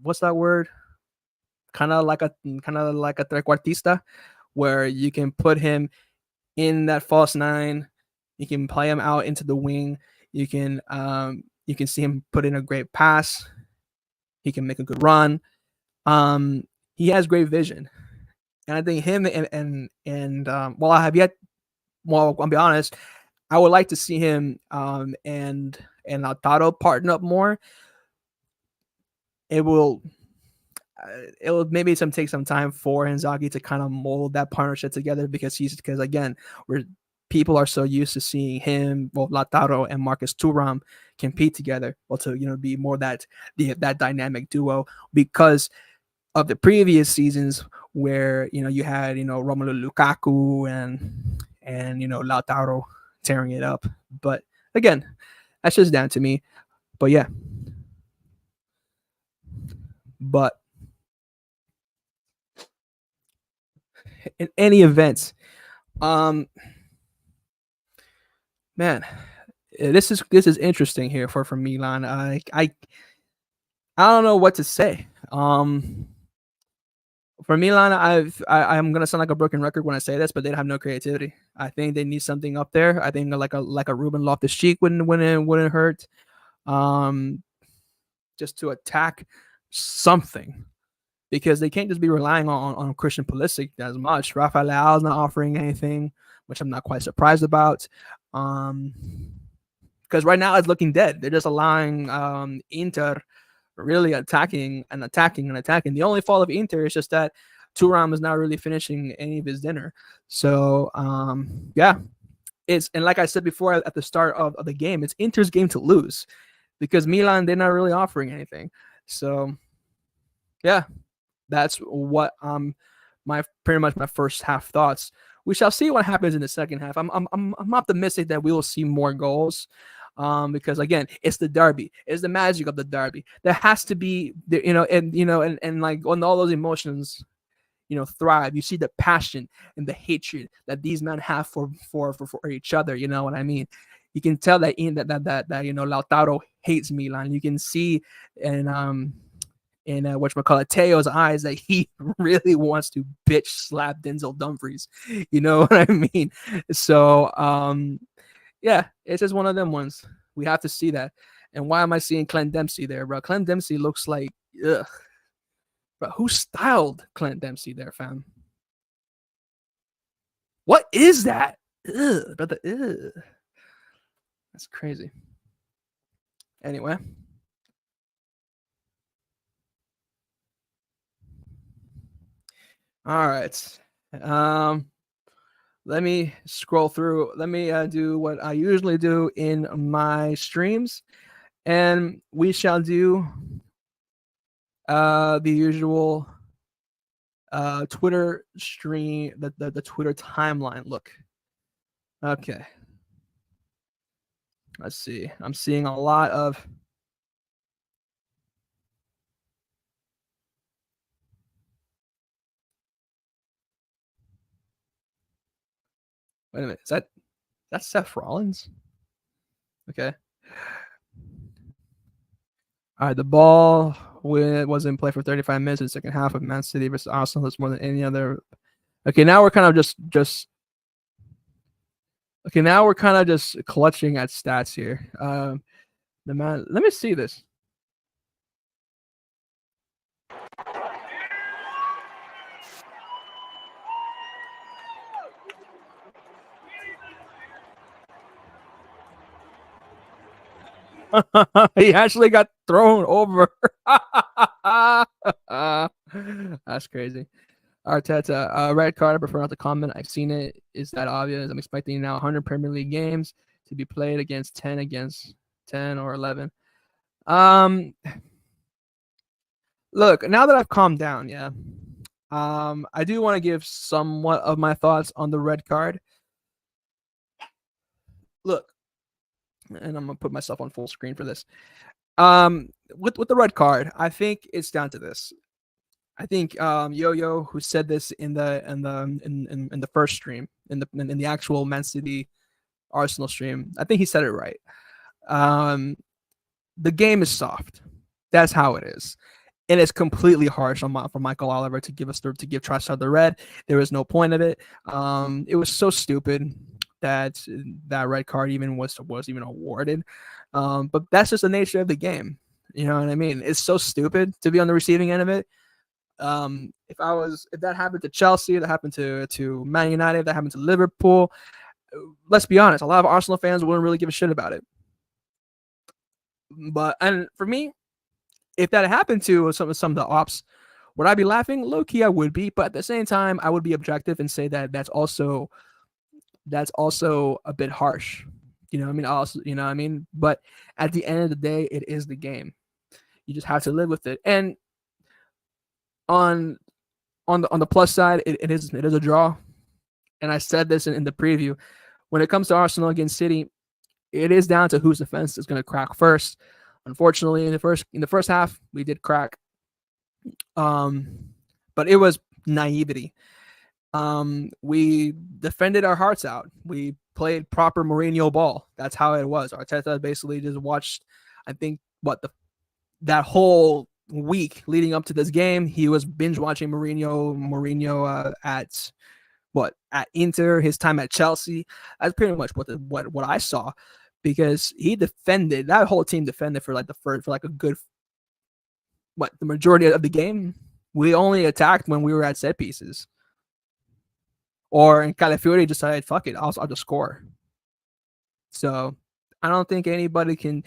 what's that word? Kind of like a trequartista, where you can put him in that false nine, you can play him out into the wing, you can see him put in a great pass, he can make a good run. He has great vision, and I think him while I have yet, well, I'll be honest, I would like to see him and Lautaro partner up more. It will maybe take some time for Inzaghi to kind of mold that partnership together, because again, we're people are so used to seeing him, well, Lautaro and Marcus Thuram compete together, well, to be more that dynamic duo, because of the previous seasons where you had Romelu Lukaku and Lautaro tearing it up. But again, that's just down to me. But yeah, but in any event, um, man, this is interesting here for Milan. I don't know what to say. For Milan, I'm gonna sound like a broken record when I say this, but they have no creativity. I think they need something up there. I think like a Ruben Loftus-Cheek wouldn't hurt. Um, just to attack something, because they can't just be relying on Christian Pulisic as much. Rafael Leao's not offering anything, which I'm not quite surprised about. Because right now it's looking dead. They're just allowing Inter really attacking and attacking and attacking. The only fault of Inter is just that Thuram is not really finishing any of his dinner. So yeah, and like I said before at the start of the game, it's Inter's game to lose, because Milan, they're not really offering anything. So yeah, that's what my pretty much my first half thoughts. We shall see what happens in the second half. I'm optimistic that we will see more goals. Because again, it's the derby, it's the magic of the derby. There has to be, and like when all those emotions, thrive. You see the passion and the hatred that these men have for each other. You know what I mean? You can tell that Lautaro hates Milan. You can see in whatchamacallit, Teo's eyes that he really wants to bitch slap Denzel Dumfries. You know what I mean? So yeah, it's just one of them ones. We have to see that. And why am I seeing Clint Dempsey there, bro? Clint Dempsey looks like, ugh. Bro, who styled Clint Dempsey there, fam? What is that? Ugh, brother. Ugh. That's crazy. Anyway. All right. Let me scroll through. Let me do what I usually do in my streams, and we shall do the usual Twitter stream, the Twitter timeline look. Okay. Let's see. I'm seeing a lot of. Wait a minute. Is that Seth Rollins? Okay. All right. The ball was in play for 35 minutes in the second half of Man City versus Arsenal. That's more than any other. Okay, now we're kind of just. Okay, now we're kind of just clutching at stats here. The man. Let me see this. He actually got thrown over. That's crazy. Arteta, red card. I prefer not to comment. I've seen it. Is that obvious? I'm expecting now 100 Premier League games to be played against 10 or 11. Look, now that I've calmed down, yeah. I do want to give somewhat of my thoughts on the red card. Look, and I'm gonna put myself on full screen for this. With the red card, I think it's down to this. I think Yo-Yo, who said this in the first stream, in the actual Man City Arsenal stream, I think he said it right. The game is soft. That's how it is. And it's completely harsh for Michael Oliver to give Trossard the red. There was no point of it. It was so stupid that red card even was even awarded. But that's just the nature of the game. You know what I mean? It's so stupid to be on the receiving end of it. If that happened to Chelsea, that happened to Man United, that happened to Liverpool, let's be honest, a lot of Arsenal fans wouldn't really give a shit about it. And for me, if that happened to some of the ops, would I be laughing? Low key, I would be, but at the same time, I would be objective and say that that's also a bit harsh. You know what I mean? Also, you know what I mean? But at the end of the day, it is the game. You just have to live with it. And on the plus side, it is a draw. And I said this in the preview. When it comes to Arsenal against City, it is down to whose defense is going to crack first. Unfortunately, in the first half, we did crack. But it was naivety. We defended our hearts out. We played proper Mourinho ball. That's how it was. Arteta basically just watched, I think, that whole week leading up to this game, he was binge watching Mourinho at Inter, his time at Chelsea. That's pretty much what I saw, because that whole team defended for a good the majority of the game. We only attacked when we were at set pieces. Or in Calafiori decided, fuck it, I'll just score. So I don't think anybody can,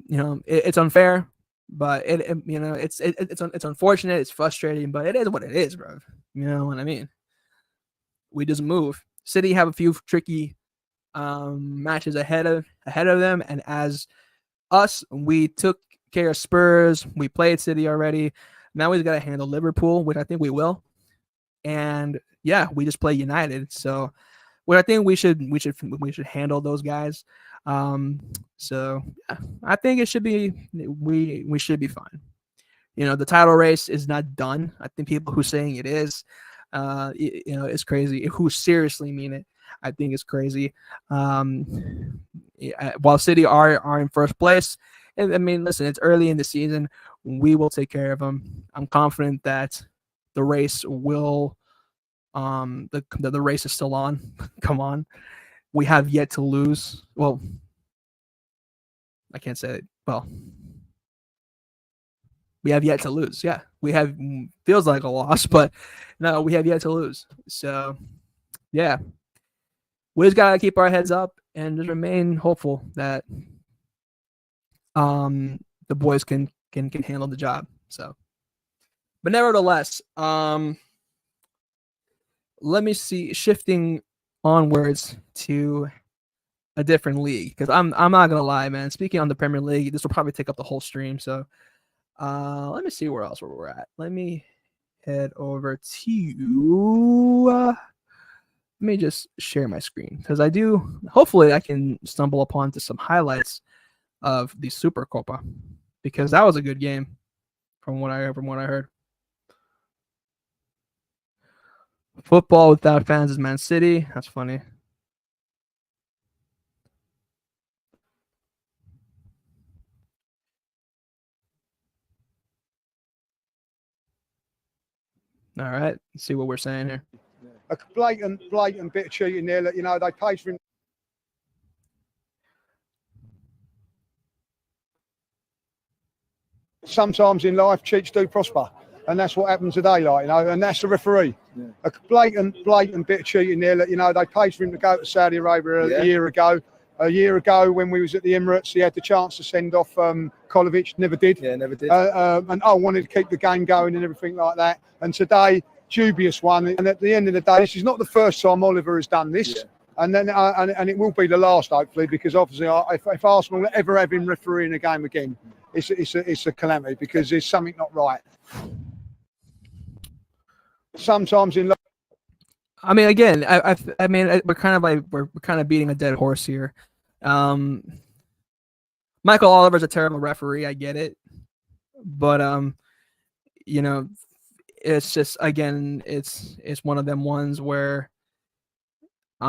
it's unfair, but it's unfortunate, it's frustrating, but it is what it is, bro. You know what I mean? We just move. City have a few tricky matches ahead of them, and as us, we took care of Spurs. We played City already. Now we've got to handle Liverpool, which I think we will. And yeah, we just play United. So what I think we should handle those guys. So yeah, I think it should be we should be fine. The title race is not done. I think people who saying it is, it's crazy. Who seriously mean it, I think it's crazy. While City are in first place, I mean, listen, it's early in the season. We will take care of them. I'm confident that the race will. The race is still on. Come on, we have yet to lose. Well, I can't say it. Well, we have yet to lose. Yeah, we have. Feels like a loss, but no, we have yet to lose. So, yeah, we just gotta keep our heads up and just remain hopeful that the boys can handle the job. So, but nevertheless, let me see, shifting onwards to a different league, because I'm not gonna lie, man. Speaking on the Premier League, this will probably take up the whole stream. So let me see where we're at. Let me head over to let me just share my screen, because hopefully I can stumble upon to some highlights of the Super Copa, because that was a good game from what I heard. Football without fans is Man City. That's funny. All right, let's see what we're saying here. A blatant bit of cheating there. That, you know, they paid for him. Sometimes in life, cheats do prosper, and that's what happened today. Like, you know, and that's the referee. Yeah. A blatant bit of cheating there. That, you know, they paid for him to go to Saudi Arabia a year ago. A year ago, when we was at the Emirates, he had the chance to send off Kolovic, never did. Yeah, never did. And I wanted to keep the game going and everything like that. And today, dubious one. And at the end of the day, this is not the first time Oliver has done this. Yeah. And then, and it will be the last, hopefully, because obviously, if Arsenal ever have him refereeing a game again, it's a calamity, because there's something not right. Sometimes in life. I mean, again, I mean, we're kind of beating a dead horse here. Michael Oliver's a terrible referee. I get it, but you know, it's just, again, it's one of them ones where you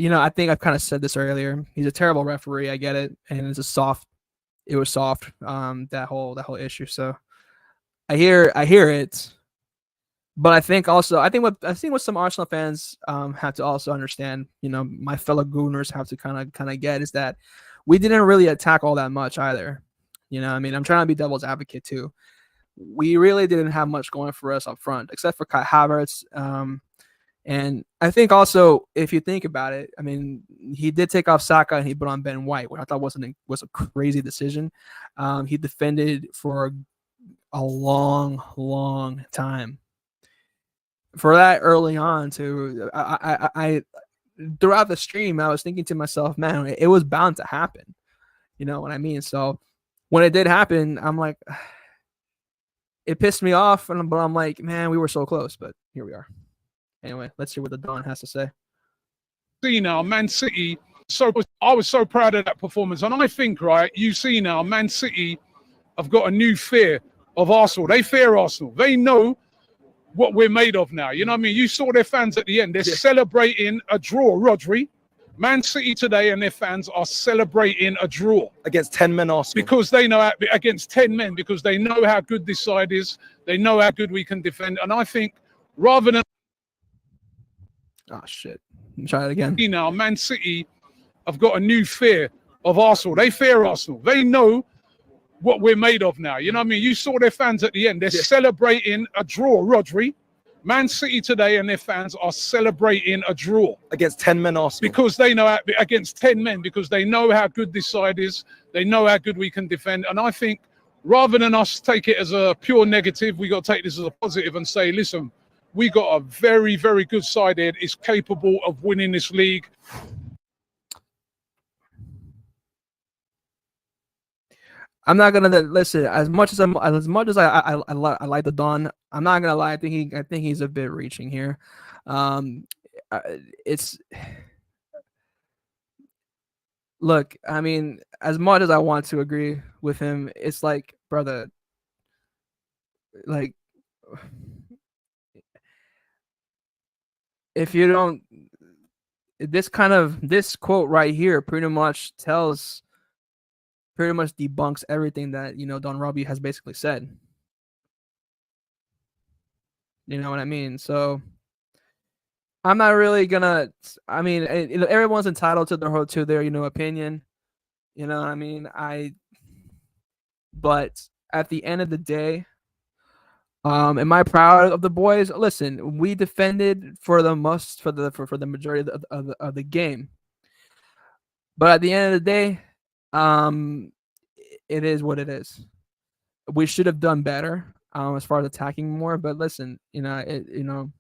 know, I think I've kind of said this earlier. He's a terrible referee. I get it, and it was soft. That whole issue. So I hear it, but I think what some Arsenal fans have to also understand, you know, my fellow Gooners have to kind of get, is that we didn't really attack all that much either. You know, I mean, I'm trying to be devil's advocate too. We really didn't have much going for us up front, except for Kai Havertz. And I think also, if you think about it, I mean, he did take off Saka and he put on Ben White, which I thought was a crazy decision. He defended for a long time. For that early on, I throughout the stream, I was thinking to myself, man, it was bound to happen. You know what I mean? So when it did happen, I'm like, it pissed me off, but I'm like, man, we were so close, but here we are. Anyway, let's hear what the Don has to say. See now, Man City. I was so proud of that performance, and I think, right, you see now, Man City have got a new fear of Arsenal. They fear Arsenal. They know what we're made of now. You know what I mean? You saw their fans at the end. They're celebrating a draw, Rodri. Man City today and their fans are celebrating a draw against 10 men Arsenal, because they know against 10 men, because they know how good this side is. They know how good we can defend, and I think rather than shit, try it again. You know, Man City have got a new fear of Arsenal. They fear Arsenal. They know what we're made of now. You know what I mean? You saw their fans at the end. They're celebrating a draw, Rodri. Man City today and their fans are celebrating a draw against 10 men Arsenal, because they know against 10 men, because they know how good this side is. They know how good we can defend, and I think rather than us take it as a pure negative, we got to take this as a positive and say, listen, we got a very, very good side here. It's capable of winning this league. I'm not gonna listen. As much as I like the Don, I'm not gonna lie. I think he's a bit reaching here. Look. I mean, as much as I want to agree with him, it's like, brother, like, if you don't, this quote right here pretty much debunks everything that, you know, Don Robbie has basically said. You know what I mean? So I'm not really gonna. I mean, everyone's entitled to their you know, opinion. You know what I mean? But at the end of the day, am I proud of the boys? Listen, we defended for the majority of the game. But at the end of the day, it is what it is. We should have done better as far as attacking more. But listen, you know,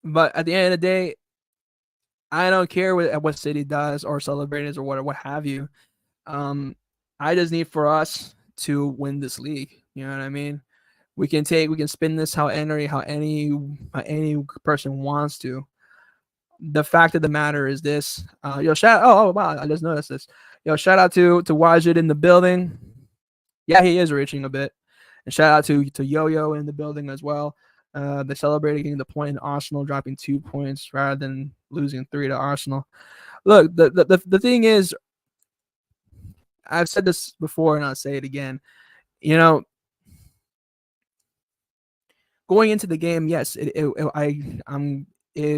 but at the end of the day, I don't care what City does or celebrates or what have you. I just need for us to win this league. You know what I mean? We can spin this how any person wants to. The fact of the matter is this. Oh wow, I just noticed this. Shout out to Wajid in the building. Yeah, he is reaching a bit. And shout out to Yo-Yo in the building as well. They celebrated getting the point in Arsenal, dropping 2 points rather than losing 3 to Arsenal. Look, the thing is, I've said this before and I'll say it again. You know, going into the game, yes, it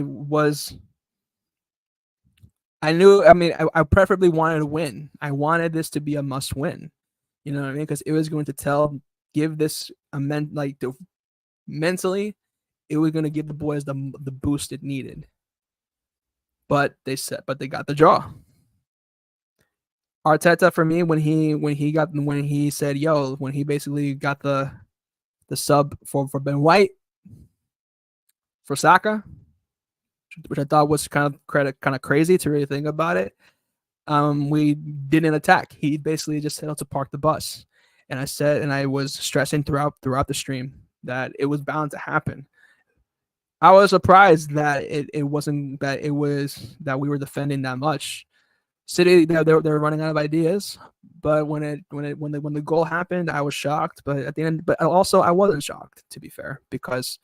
was. I knew. I mean, I preferably wanted to win. I wanted this to be a must win. You know what I mean? Because it was going to give this mentally, it was going to give the boys the boost it needed. But they got the draw. Arteta, for me, when he said yo, when he basically got the sub for Ben White for Saka, which I thought was kind of crazy to really think about it. We didn't attack. He basically just said to park the bus. And I was stressing throughout the stream that it was bound to happen. I was surprised that it wasn't that we were defending that much. City, they're running out of ideas, but when the goal happened, I was shocked. But at the end, but also I wasn't shocked, to be fair, because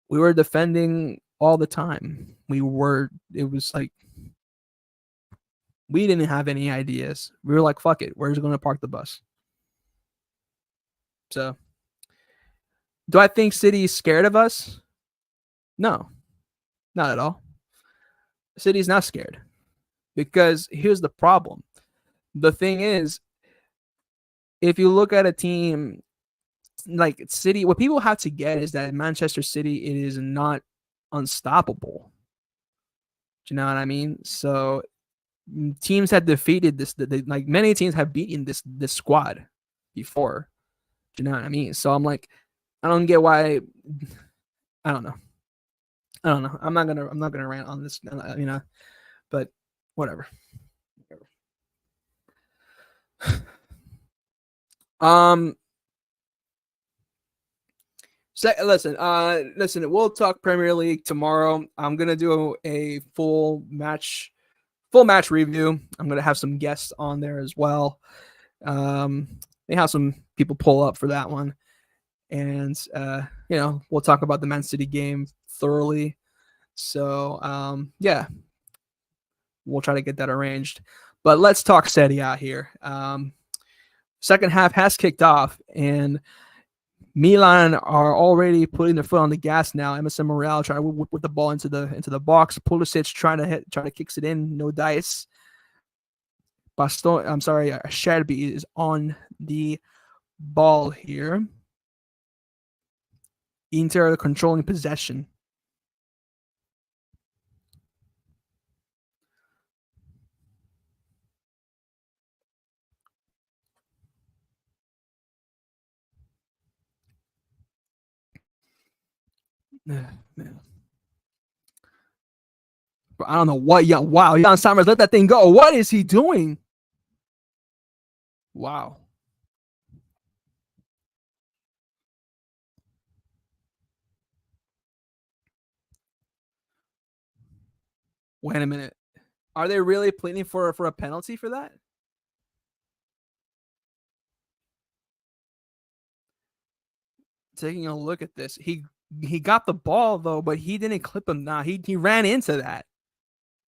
we were defending all the time. It was like we didn't have any ideas. We were like, fuck it, we're just going to park the bus. So, do I think City is scared of us? No, not at all. City's not scared, because here's the problem. The thing is, if you look at a team like City, what people have to get is that Manchester City, it is not unstoppable. Do you know what I mean? So teams have defeated this. Like many teams have beaten this squad before. Do you know what I mean? So I'm like, I don't get why. I don't know. I'm not gonna rant on this. But whatever. Listen. We'll talk Premier League tomorrow. I'm gonna do a full match review. I'm gonna have some guests on there as well. They have some people pull up for that one, and we'll talk about the Man City game thoroughly. So yeah, we'll try to get that arranged. But let's talk Serie A here. Second half has kicked off, and Milan are already putting their foot on the gas now. Emerson Morel trying to whip the ball into the box. Pulisic trying to kicks it in. No dice. Sherby is on the ball here. Inter controlling possession. Man. But I don't know what Jan Summers let that thing go. What is he doing? Wow. Wait a minute. Are they really pleading for a penalty for that? Taking a look at this. He got the ball though, but he didn't clip him. Nah, he ran into that.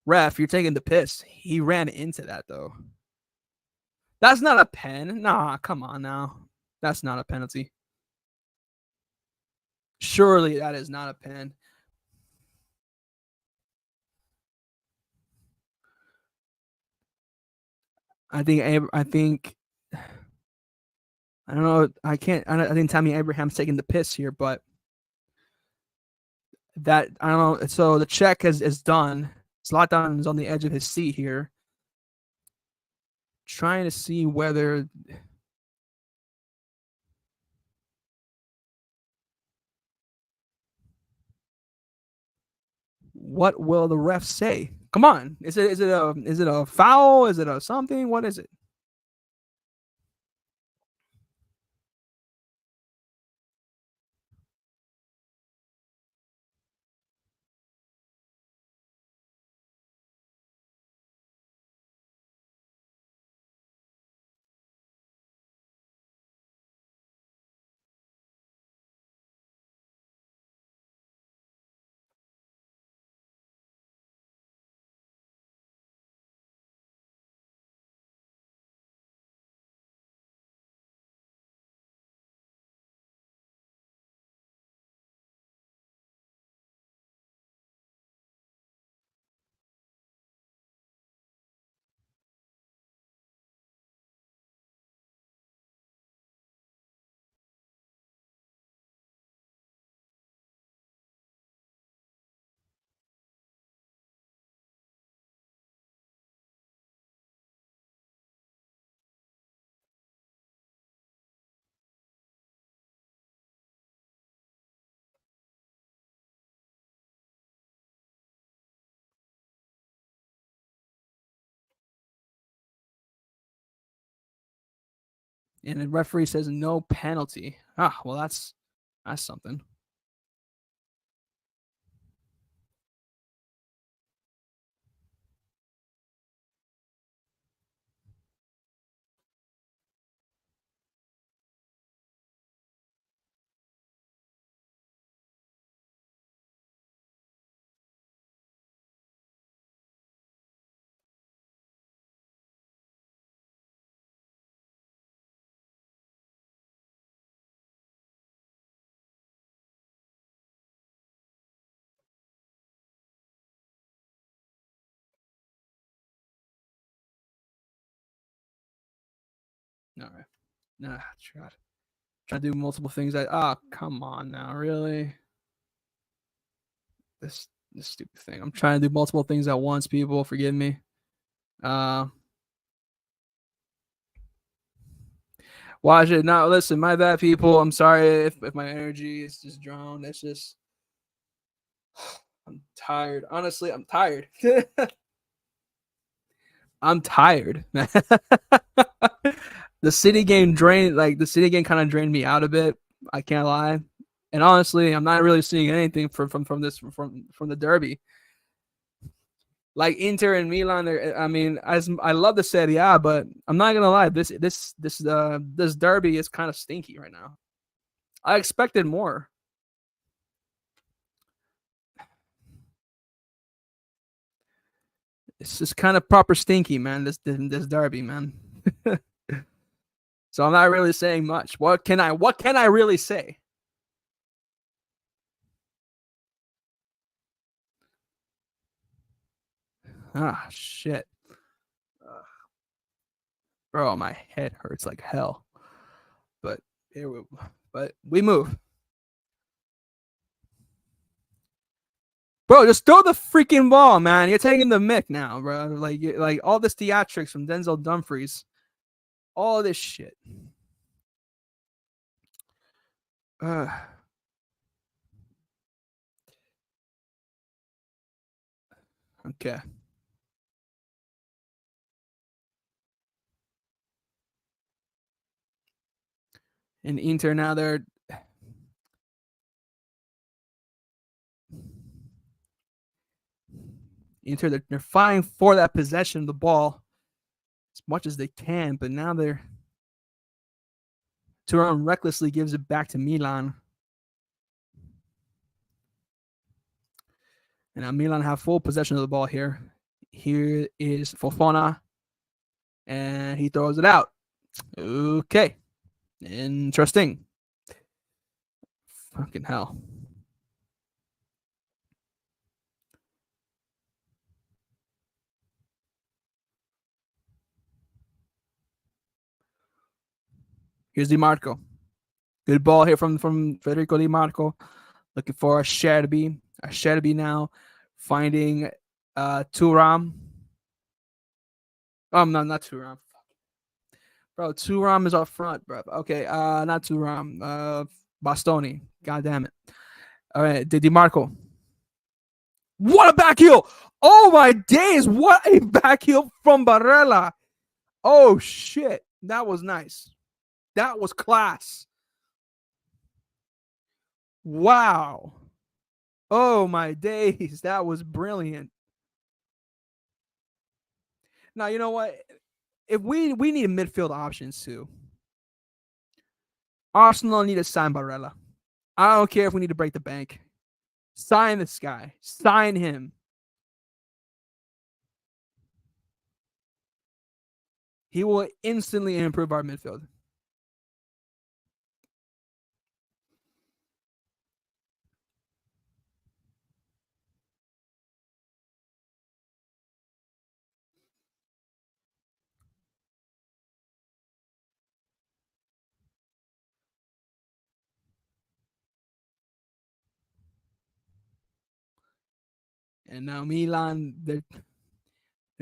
Ref, you're taking the piss. He ran into that though. That's not a pen. Nah, come on now. That's not a penalty. Surely that is not a pen. I think I don't know. I think Tammy Abraham's taking the piss here, but that I don't know. So the check is done. Zlatan is on the edge of his seat here, trying to see whether what will the ref say? Come on, is it a foul? Is it a something? What is it? And the referee says no penalty. Ah, well, that's something. All right. Nah, try to do multiple things. Come on now, really? This stupid thing. I'm trying to do multiple things at once, people. Forgive me. Watch it. Now, listen, my bad, people. I'm sorry if my energy is just drowned. It's just I'm tired. Honestly, I'm tired. I'm tired. The city game kind of drained me out a bit. I can't lie. And honestly, I'm not really seeing anything from the derby. Like Inter and Milan, I mean, I love the Serie A, but I'm not gonna lie. This derby is kind of stinky right now. I expected more. It's just kind of proper stinky, man. This derby, man. So I'm not really saying much. What can I really say? Ah, shit. Bro, my head hurts like hell. But we move. Bro, just throw the freaking ball, man. You're taking the mick now, bro. Like all this theatrics from Denzel Dumfries. All this shit. Okay. And Inter now they're fighting for that possession of the ball as much as they can, but now Thuram recklessly gives it back to Milan. And now Milan have full possession of the ball here. Here is Fofana. And he throws it out. Okay. Interesting. Fucking hell. Here's Di Marco. Good ball here from Federico Di Marco. Looking for a Sherby. A Sherby now finding Thuram. Oh, no, not Thuram. Bro, Thuram is up front, bro. Okay, not Thuram. Bastoni. God damn it. All right, Di Marco. What a back heel! Oh my days! What a back heel from Barella! Oh shit, that was nice. That was class. Wow. Oh my days, that was brilliant. Now you know what? If we need midfield options too. Arsenal need to sign Barella. I don't care if we need to break the bank. Sign this guy. Sign him. He will instantly improve our midfield. And now Milan, they're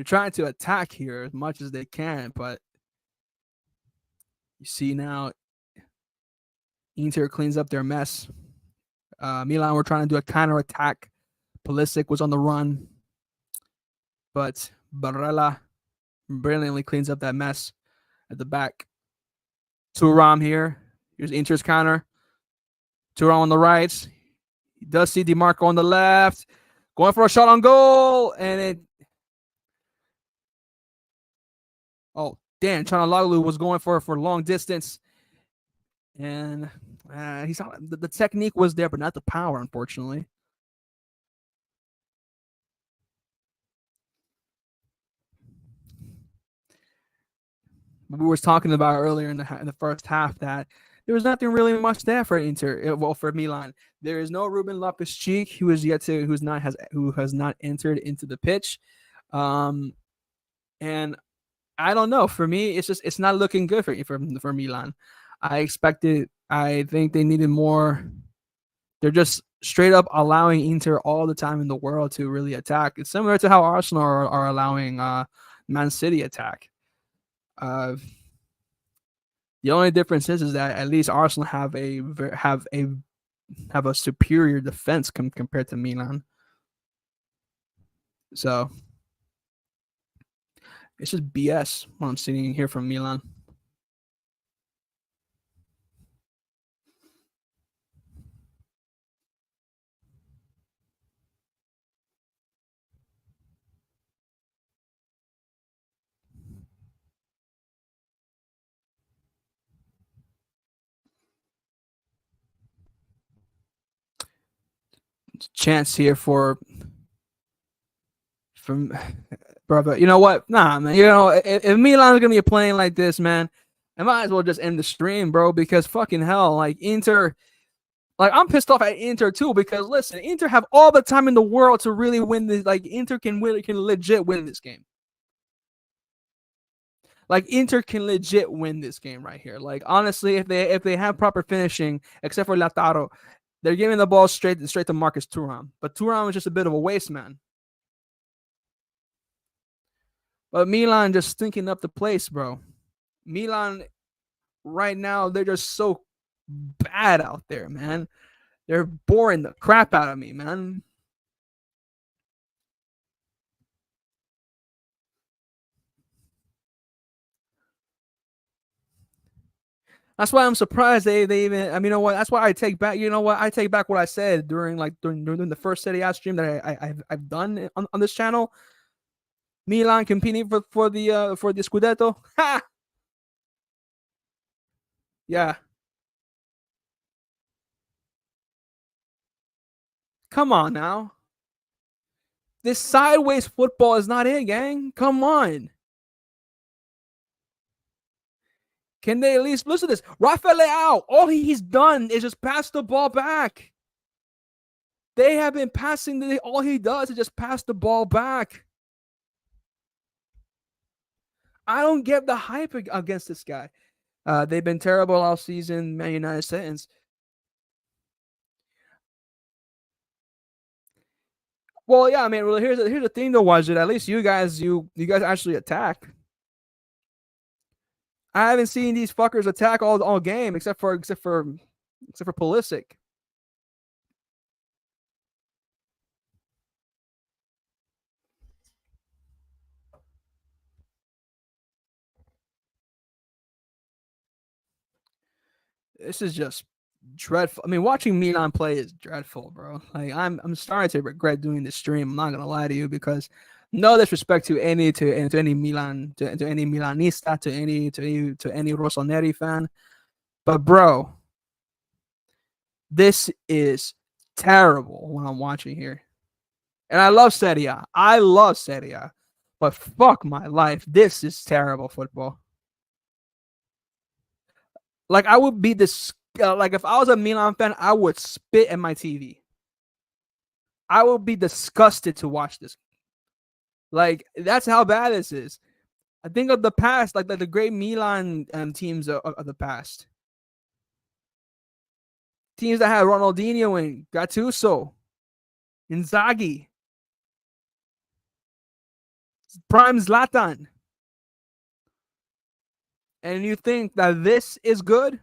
trying to attack here as much as they can, but you see now Inter cleans up their mess. Milan were trying to do a counter-attack. Pulisic was on the run, but Barella brilliantly cleans up that mess at the back. Thuram here. Here's Inter's counter. Thuram on the right. He does see DiMarco on the left. Going for a shot on goal. And it. Oh, damn. Chanaloglu was going for long distance. And he's the technique was there, but not the power, unfortunately. We were talking about earlier in the first half that there was nothing really much there for Inter. Well, for Milan, there is no Ruben Lopez-Cheek who has not entered into the pitch, and I don't know. For me, it's not looking good for Milan. I think they needed more. They're just straight up allowing Inter all the time in the world to really attack. It's similar to how Arsenal are allowing Man City attack. The only difference is that at least Arsenal have a superior defense compared to Milan. So it's just BS what I'm seeing here from Milan. Chance here from brother. You know what? Nah, man. You know, if Milan's gonna be playing like this, man, I might as well just end the stream, bro. Because fucking hell, like Inter, like I'm pissed off at Inter too. Because listen, Inter have all the time in the world to really win this. Like Inter can legit win this game. Like Inter can legit win this game right here. Like honestly, if they have proper finishing, except for Lautaro, they're giving the ball straight to Marcus Thuram. But Thuram is just a bit of a waste man. But Milan just stinking up the place, bro. Milan right now, they're just so bad out there, man. They're boring the crap out of me, man. That's why I'm surprised they even. I mean, you know what? That's why I take back. You know what? I take back what I said during the first Serie A stream that I've done on this channel. Milan competing for the Scudetto. Ha! Yeah. Come on now. This sideways football is not it, gang. Come on. Can they at least listen to this? Rafael Leao, all he's done is just pass the ball back. They have been passing. All he does is just pass the ball back. I don't get the hype against this guy. They've been terrible all season. Man United sentence. Well, yeah, I mean, well, here's the thing though, was it at least you guys actually attack. I haven't seen these fuckers attack all game except for Pulisic. This is just dreadful. I mean, watching Milan play is dreadful, bro. Like I'm starting to regret doing this stream. I'm not gonna lie to you because no disrespect to any Milan to any Milanista to any Rossoneri fan, but bro, this is terrible when I'm watching here. And I love Serie A. But fuck my life, this is terrible football. Like I would be this. Like if I was a Milan fan, I would spit at my TV. I would be disgusted to watch this. Like that's how bad this is. I think of the past, like the great Milan teams of the past. Teams that had Ronaldinho and Gattuso, Inzaghi, prime Zlatan. And you think that this is good?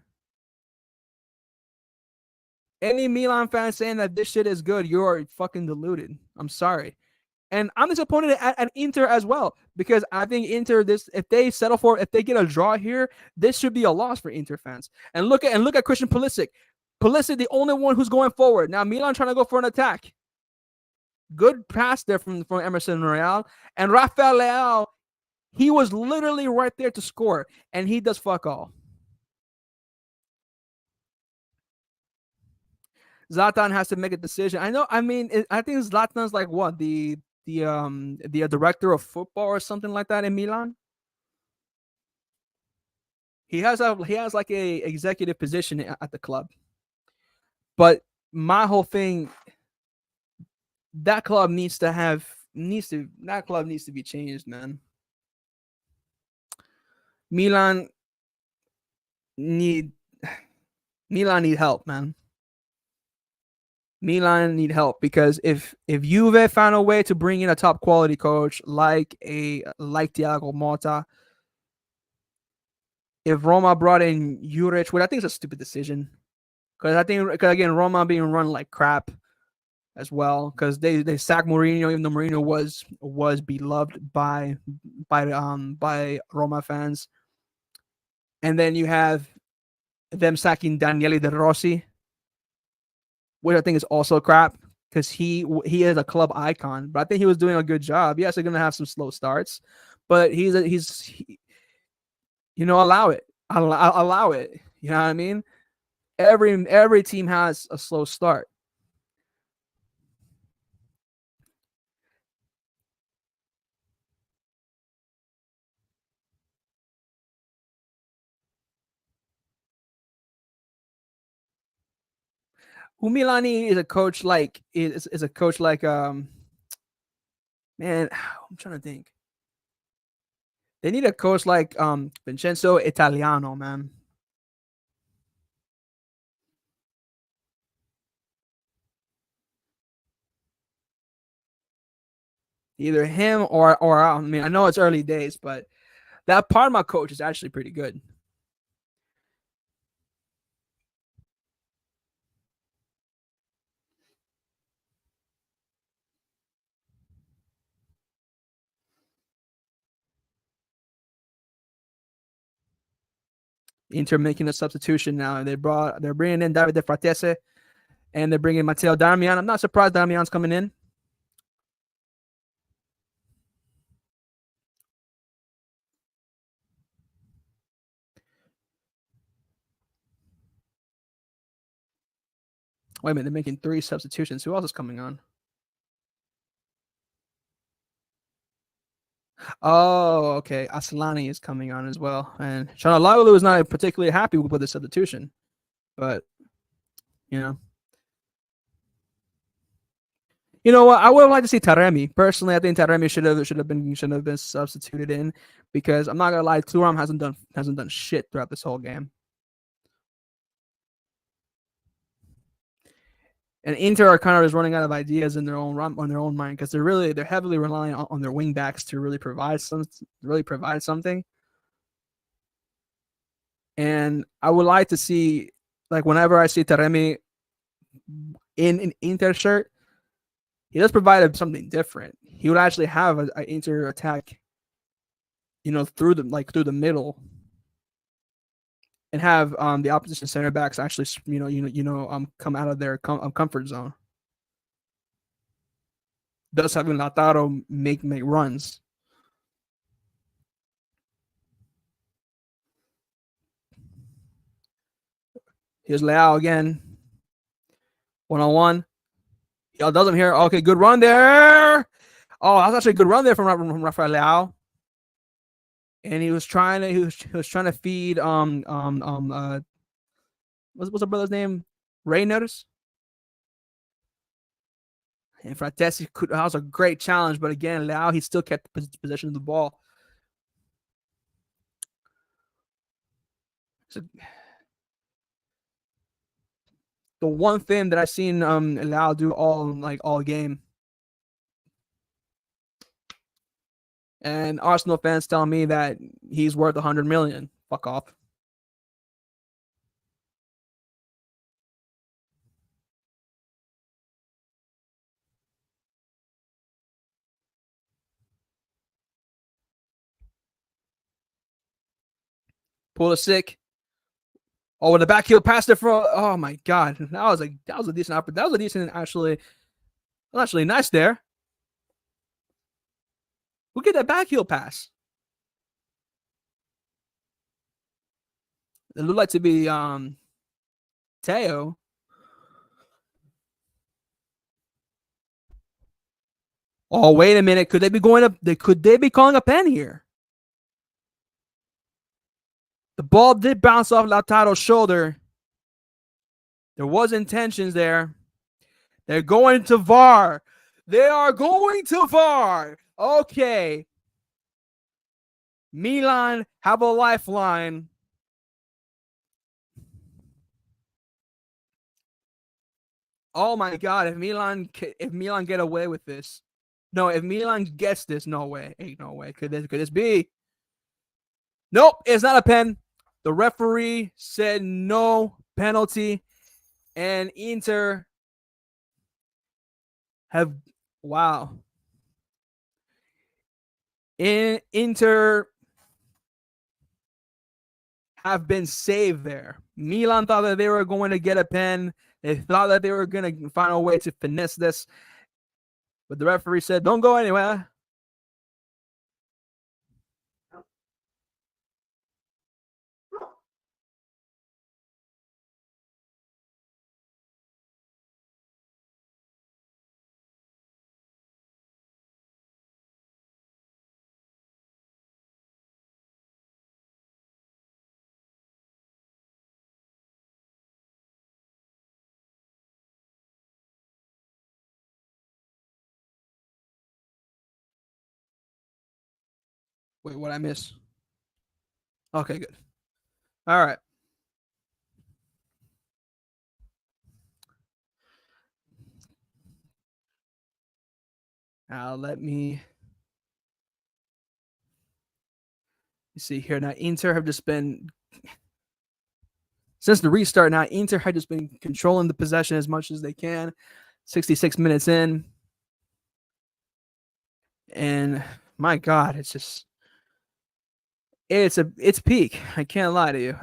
Any Milan fan saying that this shit is good, you're fucking deluded. I'm sorry. And I'm disappointed at Inter as well, because I think Inter, if they get a draw here, this should be a loss for Inter fans. And look at Christian Pulisic. Pulisic, the only one who's going forward. Now Milan trying to go for an attack. Good pass there from Emerson Royal. And Rafael Leao, he was literally right there to score, and he does fuck all. Zlatan has to make a decision. I think Zlatan's like what, the director of football or something like that in Milan. He has like a executive position at the club. But my whole thing, that club needs to be changed, man. Milan need help, man. Milan need help, because if Juve found a way to bring in a top quality coach like Thiago Motta, if Roma brought in Juric, which I think is a stupid decision, because again, Roma being run like crap as well, because they sacked Mourinho, even though Mourinho was beloved by Roma fans, and then you have them sacking Daniele De Rossi, which I think is also crap, because he is a club icon, but I think he was doing a good job. Yes, they're gonna have some slow starts, but he's allow it. I'll allow it. You know what I mean? Every team has a slow start. Milani is a coach like man, I'm trying to think. They need a coach like Vincenzo Italiano, man. Either him or I mean, I know it's early days, but that Parma coach is actually pretty good. Inter making a substitution now. They're bringing in Davide Fratese, and they're bringing Matteo Darmian. I'm not surprised Darmian's coming in. Wait a minute, they're making 3 substitutions. Who else is coming on? Oh, okay. Aslani is coming on as well. And Chanalolu is not particularly happy with the substitution. But, you know. You know what? I would like to see Taremi. Personally, I think Taremi should have been substituted in, because I'm not gonna lie, Thuram hasn't done shit throughout this whole game. And Inter are kind of just running out of ideas in their own mind, because they're heavily relying on their wing backs to really provide something. And I would like to see, like, whenever I see Taremi in an Inter shirt, he does provide something different. He would actually have an Inter attack, through the middle, and have the opposition center backs actually come out of their comfort zone. Thus having Lautaro make runs. Here's Leao again. 1-on-1. He does him here. Okay, good run there. Oh, that's actually a good run there from Rafael Leao. And he was trying to feed what's the brother's name? Reyners. And Fratesi that was a great challenge, but again, Leao, he still kept possession of the ball. So, the one thing that I've seen Leao do all game. And Arsenal fans tell me that he's worth 100 million. Fuck off. Pulisic. Oh, with the back heel pass there for. Oh my God, that was a decent opportunity. That was a decent actually nice there. Who get that back heel pass? It looked like to be Teo. Oh, wait a minute. Could they be going up? Could they be calling a pen here? The ball did bounce off Lautaro's shoulder. There was intentions there. They're going to VAR. They are going to VAR. Okay. Milan have a lifeline. Oh my God! If Milan get away with this, no. If Milan gets this, no way. Ain't no way. Could this be? Nope. It's not a pen. The referee said no penalty, and Inter have Inter have been saved there. Milan thought that they were going to get a pen. They thought that they were going to find a way to finesse this. But the referee said, don't go anywhere. Wait, what I miss? Okay, good. All right. Now let me see here. Now Inter have just been since the restart. Now Inter have just been controlling the possession as much as they can. 66 minutes in, and my God, it's peak. I can't lie to you.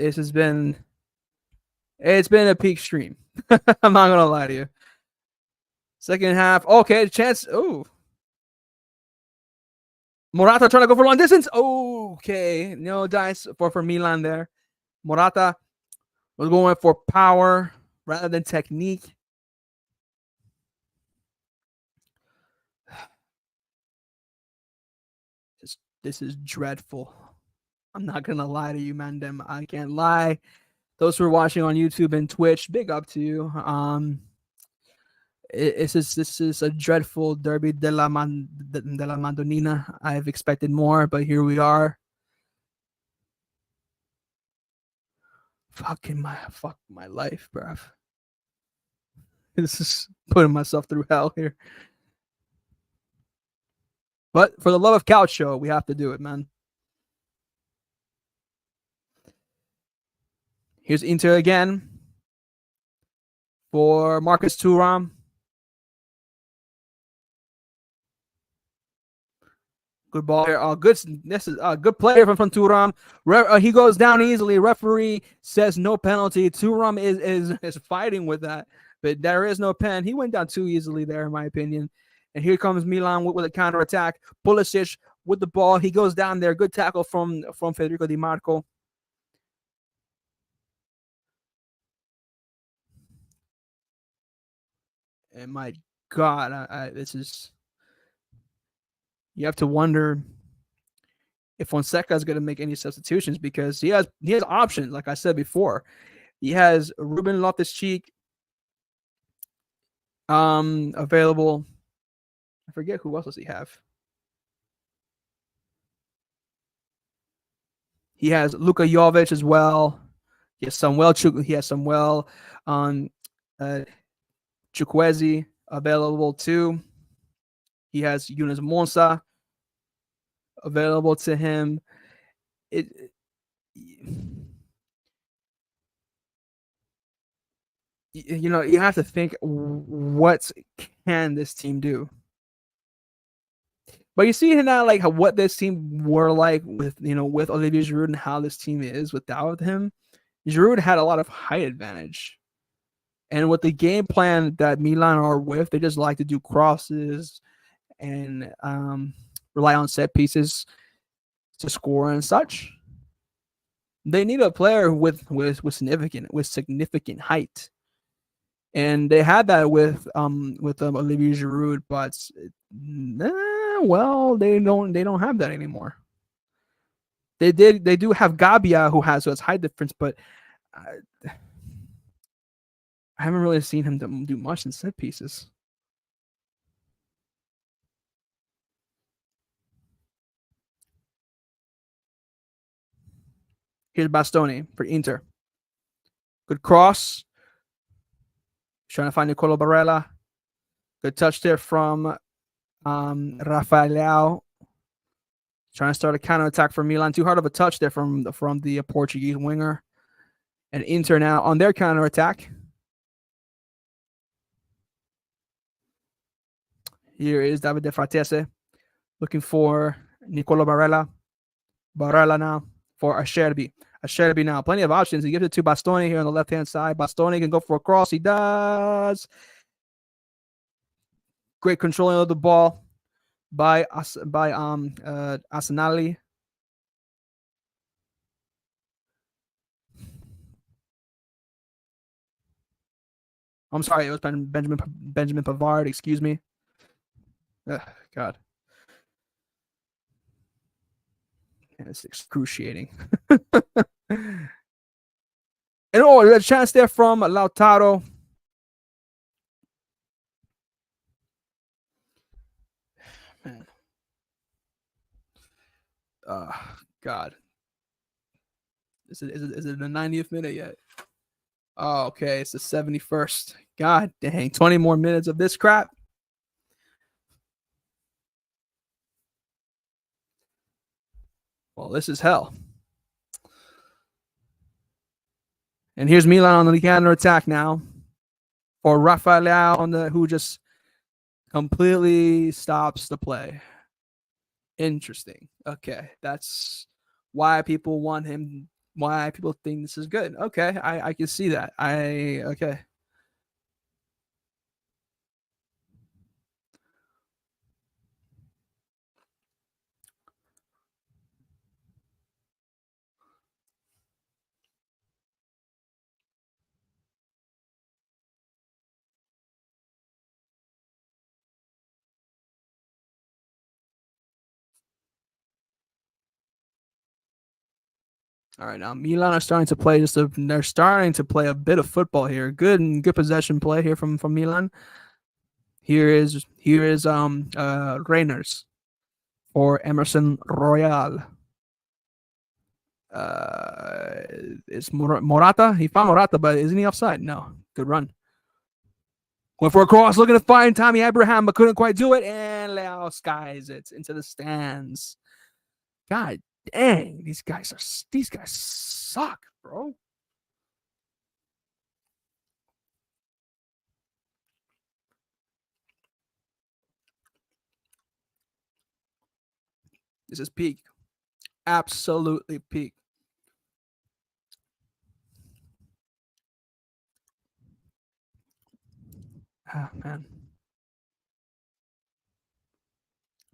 It's been a peak stream. I'm not gonna lie to you. Second half, okay, chance. Oh, Morata trying to go for long distance. Okay, no dice for Milan there. Morata was going for power rather than technique. This is dreadful. I'm not gonna lie to you, man. I can't lie. Those who are watching on YouTube and Twitch, big up to you. This is a dreadful derby della Madonnina. I've expected more, but here we are. Fuck my life, bruv. This is putting myself through hell here. But for the love of Calcio, we have to do it, man. Here's Inter again for Marcus Thuram. Good ball here. This is a good player from Thuram. He goes down easily. Referee says no penalty. Thuram is fighting with that, but there is no pen. He went down too easily there, in my opinion. And here comes Milan with a counter attack. Pulisic with the ball. He goes down there. Good tackle from Federico Di Marco. And my God, this is. You have to wonder if Fonseca is going to make any substitutions because he has options. Like I said before, he has Ruben Loftus-Cheek available. I forget who else does he have. He has Luka Jovic as well. He has Samuel Chukwueze available too. He has Yunus Monsah available to him. You have to think, what can this team do? But you see now, like what this team were like with with Olivier Giroud and how this team is without him. Giroud had a lot of height advantage, and with the game plan that Milan are with, they just like to do crosses and rely on set pieces to score and such. They need a player with significant height, and they had that with Olivier Giroud, but well, they don't have that anymore. They do have Gabia who has height difference, but I haven't really seen him do much in set pieces. Here's Bastoni for Inter. Good cross. Trying to find Nicolo Barella. Good touch there from Rafael. Trying to start a counterattack for Milan. Too hard of a touch there from the Portuguese winger. And Inter now on their counterattack. Here is Davide Fratese looking for Nicolo Barella. Barella now for Acerbi. Acerbi now. Plenty of options. He gives it to Bastoni here on the left-hand side. Bastoni can go for a cross. He does. Great controlling of the ball by Asenali. I'm sorry, it was Benjamin Pavard. Excuse me. Ugh, God. And it's excruciating. And a chance there from Lautaro. Man. God. Is it the 90th minute yet? Oh, okay. It's the 71st. God dang. 20 more minutes of this crap. Well, this is hell. And here's Milan on the counter attack now for Rafael who just completely stops the play. Interesting. Okay, that's why people want him. Why people think this is good. Okay, I can see that. Okay. All right, now Milan are starting to play they're starting to play a bit of football here. Good possession play here from Milan. Here is Reiners for Emerson Royal. It's Morata. He found Morata, but isn't he offside? No. Good run. Went for a cross, looking to find Tammy Abraham, but couldn't quite do it. And Leao skies it into the stands. God dang, these guys suck, bro. This is peak. Absolutely peak. Ah, man.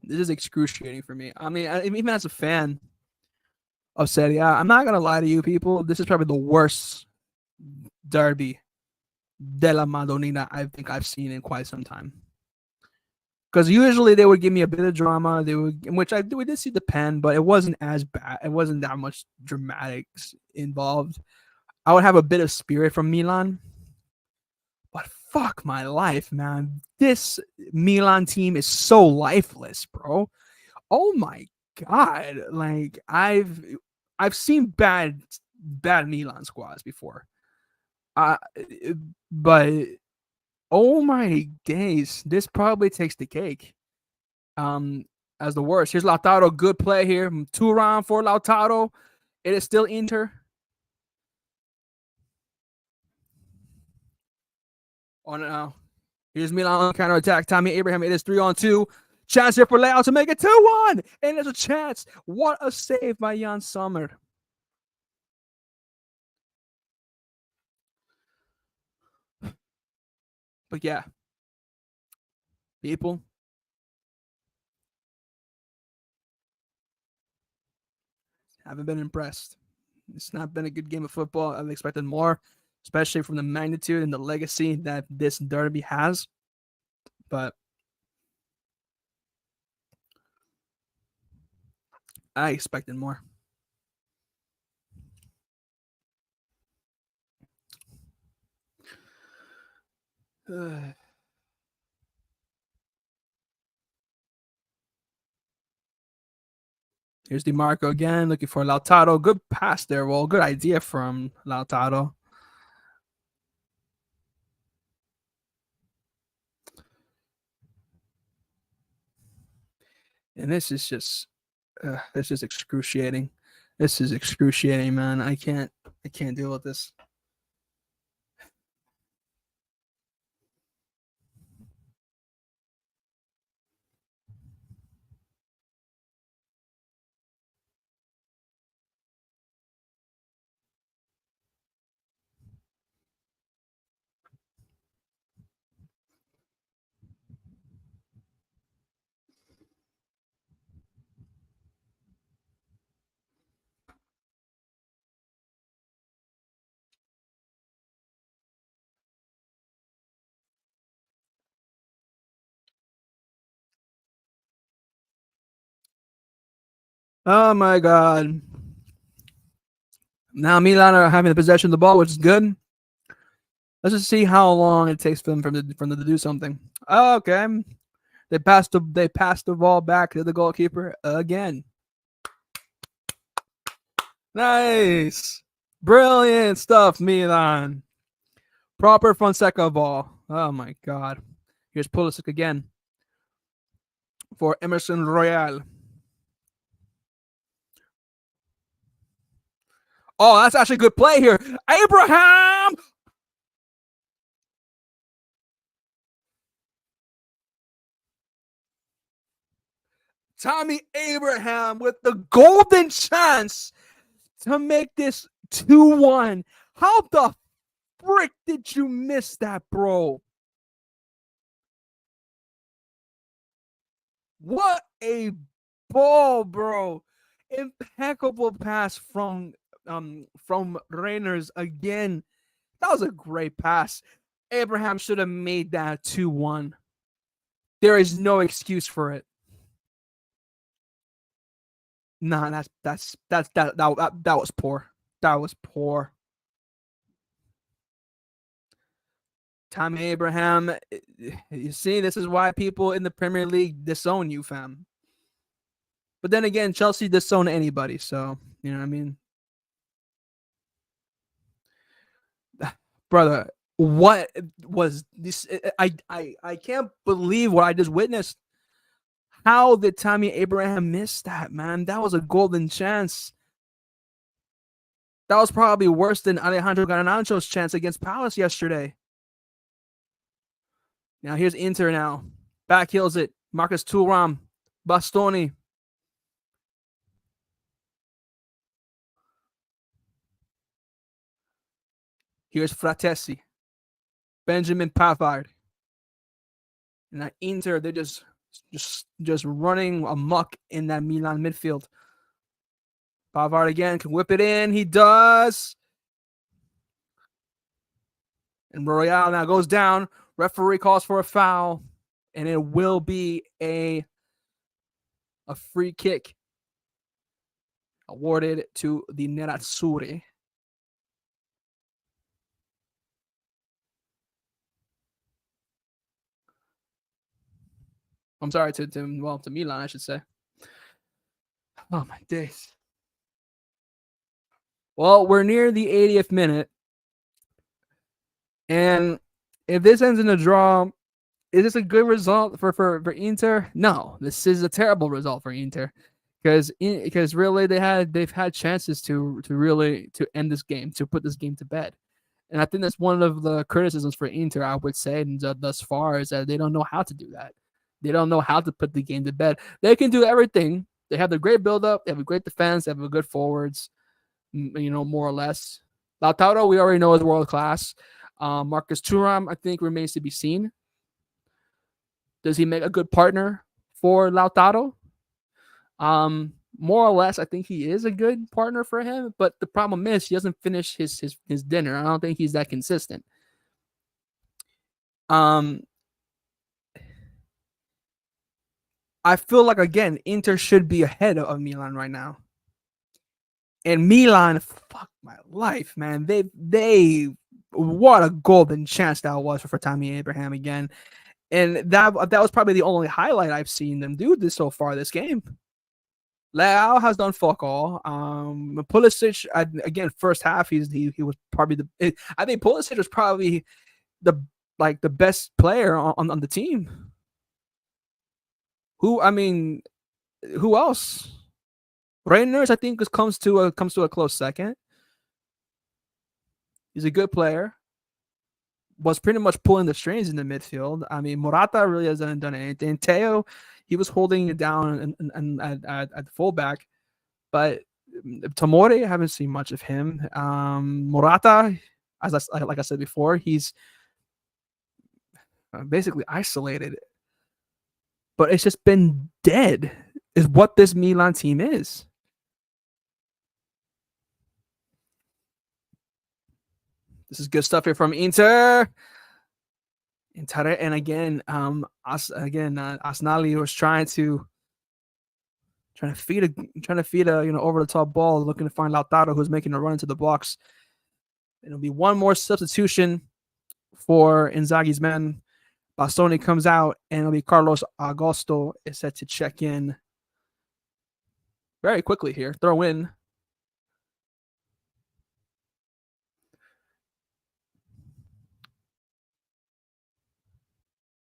This is excruciating for me. I mean, even as a fan of Serie A, I'm not going to lie to you people. This is probably the worst derby della Madonnina I think I've seen in quite some time. Because usually they would give me a bit of drama. We did see the pen, but it wasn't as bad. It wasn't that much dramatics involved. I would have a bit of spirit from Milan. But fuck my life, man. This Milan team is so lifeless, bro. Oh my God. Like I've seen bad Milan squads before. But oh my days, this probably takes the cake. As the worst. Here's Lautaro, good play here. 2-round for Lautaro. It is still Inter. Oh no. Here's Milan on counter attack. Tammy Abraham. It is 3-on-2. Chance here for Leao to make it 2-1. And there's a chance. What a save by Jan Sommer. But yeah, people, haven't been impressed. It's not been a good game of football. I've expected more, especially from the magnitude and the legacy that this derby has. But I expected more. Here's DiMarco again, looking for Lautaro. Good pass there. Well, good idea from Lautaro. And this is just excruciating. This is excruciating, man. I can't deal with this. Oh my God. Now Milan are having the possession of the ball, which is good. Let's just see how long it takes for them to do something. Okay. They passed the ball back to the goalkeeper again. Nice. Brilliant stuff, Milan. Proper Fonseca ball. Oh my God. Here's Pulisic again for Emerson Royal. Oh, that's actually a good play here. Abraham! Tommy Abraham with the golden chance to make this 2-1. How the frick did you miss that, bro? What a ball, bro. Impeccable pass from Reyners again. That was a great pass. Abraham should have made that 2-1. There is no excuse for it. Nah, that was poor. That was poor. Tommy Abraham, you see, this is why people in the Premier League disown you, fam. But then again, Chelsea disown anybody, so you know what I mean. Brother, what was this? I can't believe what I just witnessed. How did Tommy Abraham miss that, man? That was a golden chance. That was probably worse than Alejandro Garnacho's chance against Palace yesterday. Now here's Inter now. Back heels it. Marcus Thuram. Bastoni. Here's Fratesi. Benjamin Pavard. And that Inter, they're just running amok in that Milan midfield. Pavard again can whip it in. He does. And Royale now goes down. Referee calls for a foul. And it will be a free kick awarded to the Nerazzurri. I'm sorry, to Milan, I should say. Oh, my days. Well, we're near the 80th minute. And if this ends in a draw, is this a good result for Inter? No, this is a terrible result for Inter. Because really they've had chances to end this game, to put this game to bed. And I think that's one of the criticisms for Inter, I would say, thus far, is that they don't know how to do that. They don't know how to put the game to bed. They can do everything. They have the great build-up. They have a great defense. They have a good forwards, more or less. Lautaro, we already know is world class. Marcus Thuram, I think, remains to be seen. Does he make a good partner for Lautaro? More or less, I think he is a good partner for him. But the problem is he doesn't finish his dinner. I don't think he's that consistent. I feel like, again, Inter should be ahead of Milan right now. And Milan, fuck my life, man. They what a golden chance that was for Tammy Abraham again. And that was probably the only highlight I've seen them do this so far this game. Leao has done fuck all. Pulisic, again, first half, he was probably I think Pulisic was probably the best player on the team. Who else? Reyners, I think, comes to a close second. He's a good player. Was pretty much pulling the strings in the midfield. I mean, Morata really hasn't done anything. Teo, he was holding it down and at fullback, but Tomori, I haven't seen much of him. Morata, like I said before, he's basically isolated. But it's just been dead, is what this Milan team is. This is good stuff here from Inter. And again, Asnali was trying to feed a over the top ball, looking to find Lautaro, who's making a run into the box. It'll be one more substitution for Inzaghi's men. Bastoni comes out, and it'll be Carlos Agosto is set to check in very quickly here. Throw in.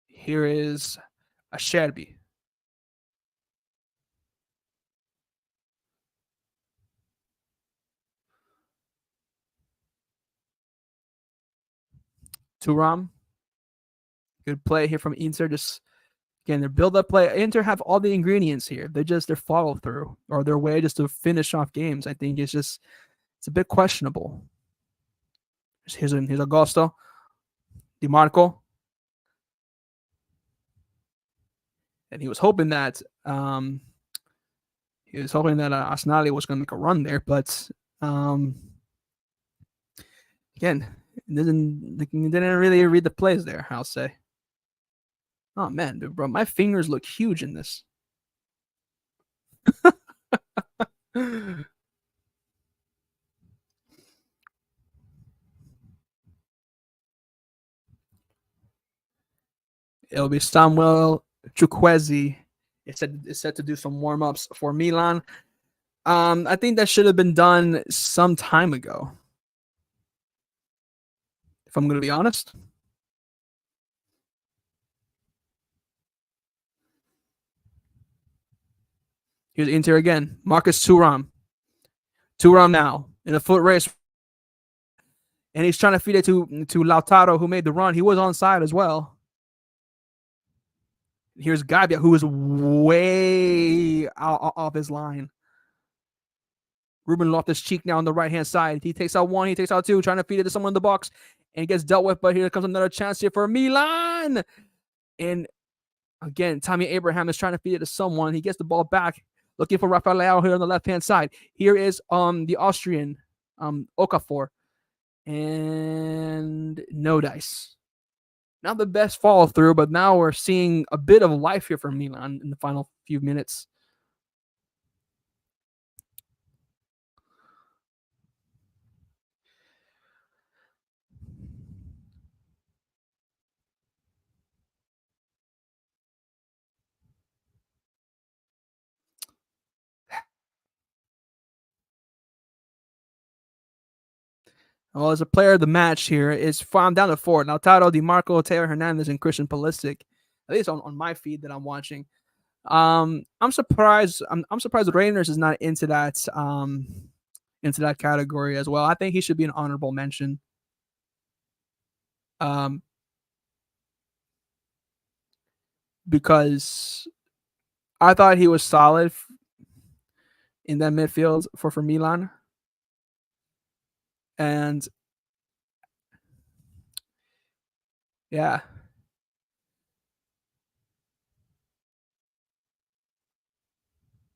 Here is Acerbi. Thuram. Good play here from Inter. Just again, their build-up play. Inter have all the ingredients here. Their follow-through or their way just to finish off games, I think it's a bit questionable. Here's Augusto. Di Marco. And he was hoping that Asnali was going to make a run there, but again, didn't really read the plays there, I'll say. Oh man, dude, bro, my fingers look huge in this. It'll be Samuel Chukwueze is set to do some warm-ups for Milan. I think that should have been done some time ago, if I'm going to be honest. Here's Inter again. Marcus Thuram. Thuram now in a foot race. And he's trying to feed it to Lautaro, who made the run. He was onside as well. Here's Gabbia, who is way out off his line. Ruben Loftus-Cheek now on the right-hand side. He takes out one, he takes out two, trying to feed it to someone in the box. And gets dealt with, but here comes another chance here for Milan. And again, Tammy Abraham is trying to feed it to someone. He gets the ball back, looking for Rafael Leao here on the left-hand side. Here is the Austrian, Okafor. And no dice. Not the best follow through, but now we're seeing a bit of life here from Milan in the final few minutes. Well, as a player of the match here, I'm down to four. Lautaro, Di Marco, Teo Hernandez, and Christian Pulisic. At least on my feed that I'm watching. I'm surprised. I'm surprised Reyners is not into that category as well. I think he should be an honorable mention. because I thought he was solid in that midfield for Milan. And yeah.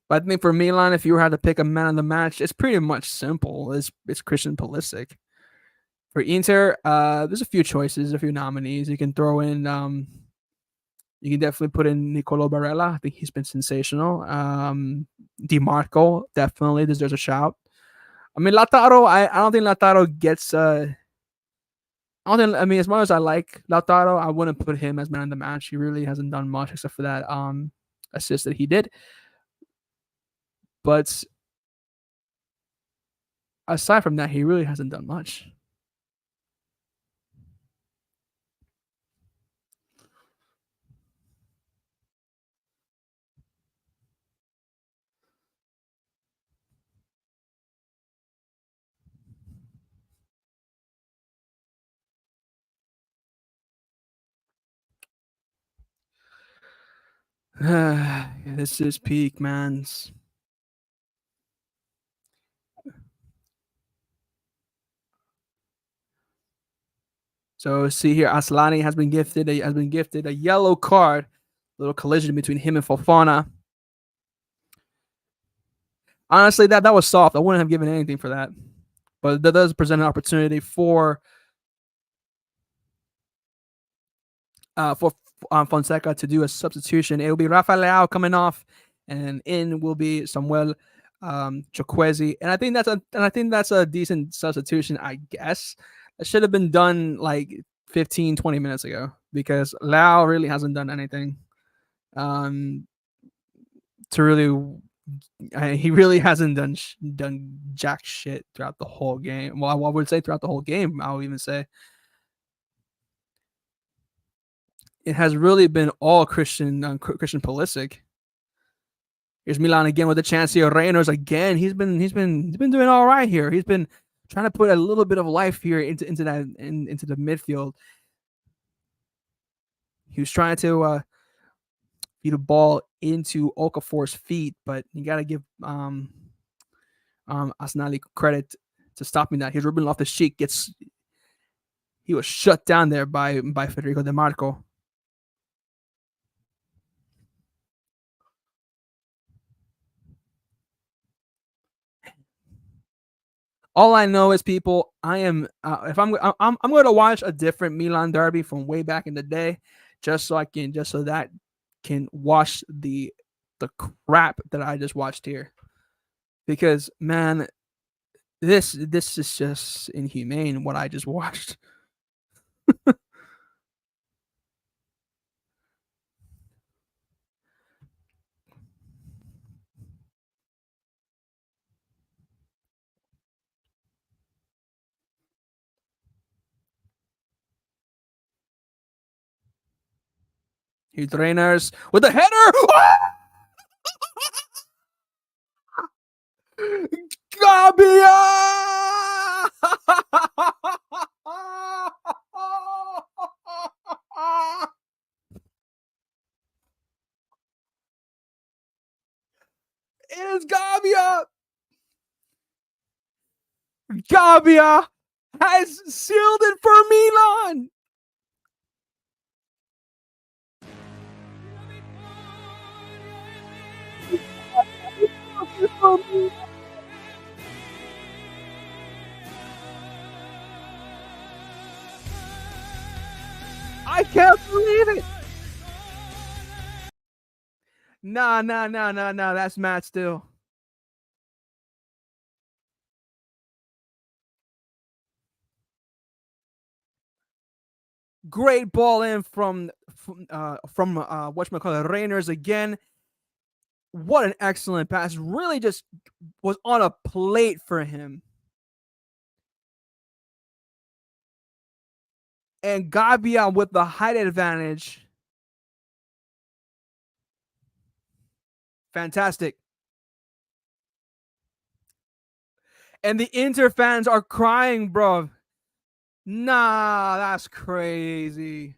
But I think for Milan, if you had to pick a man of the match, it's pretty much simple. It's Christian Pulisic. For Inter, there's a few choices, a few nominees. You can throw in you can definitely put in Nicolo Barella. I think he's been sensational. Di Marco definitely deserves a shout. I mean, Lautaro, I don't think Lautaro gets. I don't think. I mean, as much as I like Lautaro, I wouldn't put him as man of the match. He really hasn't done much except for that assist that he did. But aside from that, he really hasn't done much. This is peak, man. So see here, Aslani has been gifted a yellow card. Little collision between him and Fofana. Honestly, that was soft. I wouldn't have given anything for that, but that does present an opportunity for Fonseca to do a substitution. It will be Rafael Leao coming off, and in will be Samuel Chukwueze. And I think that's a decent substitution, I guess. It should have been done like 15, 20 minutes ago because Leao really hasn't done anything. He really hasn't done jack shit throughout the whole game. Well, I would say throughout the whole game. I would even say it has really been all Christian Pulisic. Here's Milan again with a chance here. Reynolds again. He's been doing all right here. He's been trying to put a little bit of life here into the midfield. He was trying to feed a ball into Okafor's feet, but you got to give Asnali credit to stopping that. Here's Ruben Loftus-Cheek he was shut down there by Federico De Marco. All I know is, people, I am if I'm going to watch a different Milan derby from way back in the day, just so that can watch the crap that I just watched here, because man, this is just inhumane what I just watched. Here's Trainers with a header. Gabia! It is Gabia. Gabia has sealed it for Milan. I can't believe it. Nah. That's Matt still. Great ball in from whatchamacallit, Reynolds again. What an excellent pass. Really just was on a plate for him. And Gabia with the height advantage. Fantastic. And the Inter fans are crying, bro. Nah, that's crazy.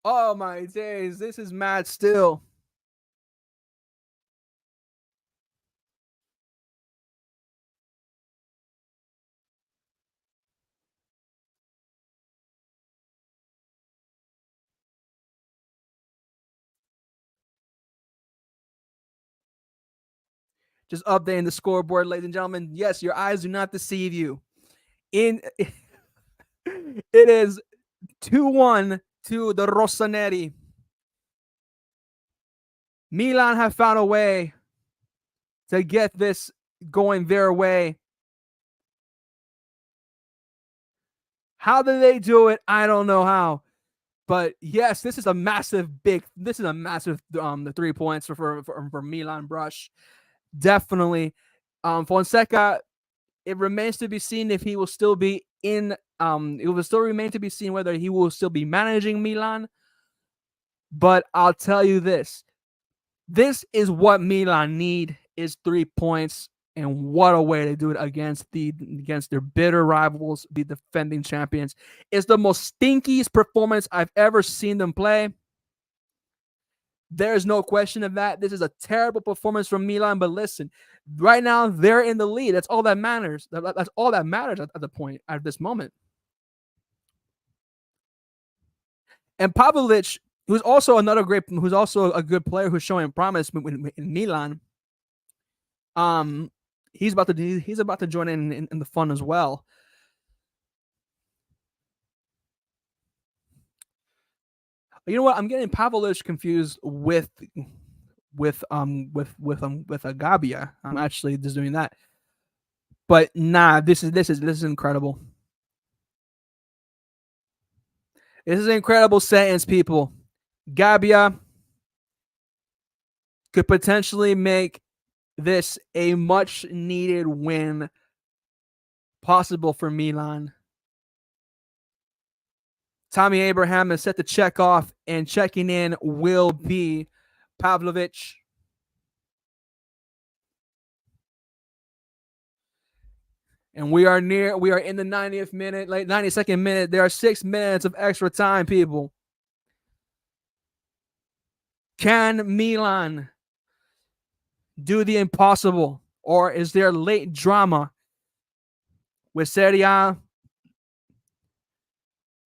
Oh my days, this is mad still. Just updating the scoreboard, ladies and gentlemen. Yes, your eyes do not deceive you. It is 2-1 to the Rossoneri. Milan have found a way to get this going their way. How did they do it? I don't know how. But yes, this is a massive the 3 points for Milan Brush. Definitely. Fonseca, it remains to be seen if he will still be in it will still remain to be seen whether he will still be managing Milan. But I'll tell you this. This is what Milan need is 3 points, and what a way to do it against their bitter rivals, the defending champions. It's the most stinkiest performance I've ever seen them play. There's no question of that. This is a terrible performance from Milan, but listen, right now they're in the lead. That's all that matters. That's all that matters at the point at this moment. And Pavlic, who's also a good player who's showing promise in Milan. He's about to join in the fun as well. You know what? I'm getting Pavlic confused with Gabia. I'm actually just doing that. But nah, this is incredible. This is an incredible sentence, people. Gabia could potentially make this a much needed win possible for Milan. Tommy Abraham is set to check off, and checking in will be Pavlovic. And we are in the 90th minute, late 92nd minute. There are 6 minutes of extra time, people. Can Milan do the impossible? Or is there late drama with Serie A?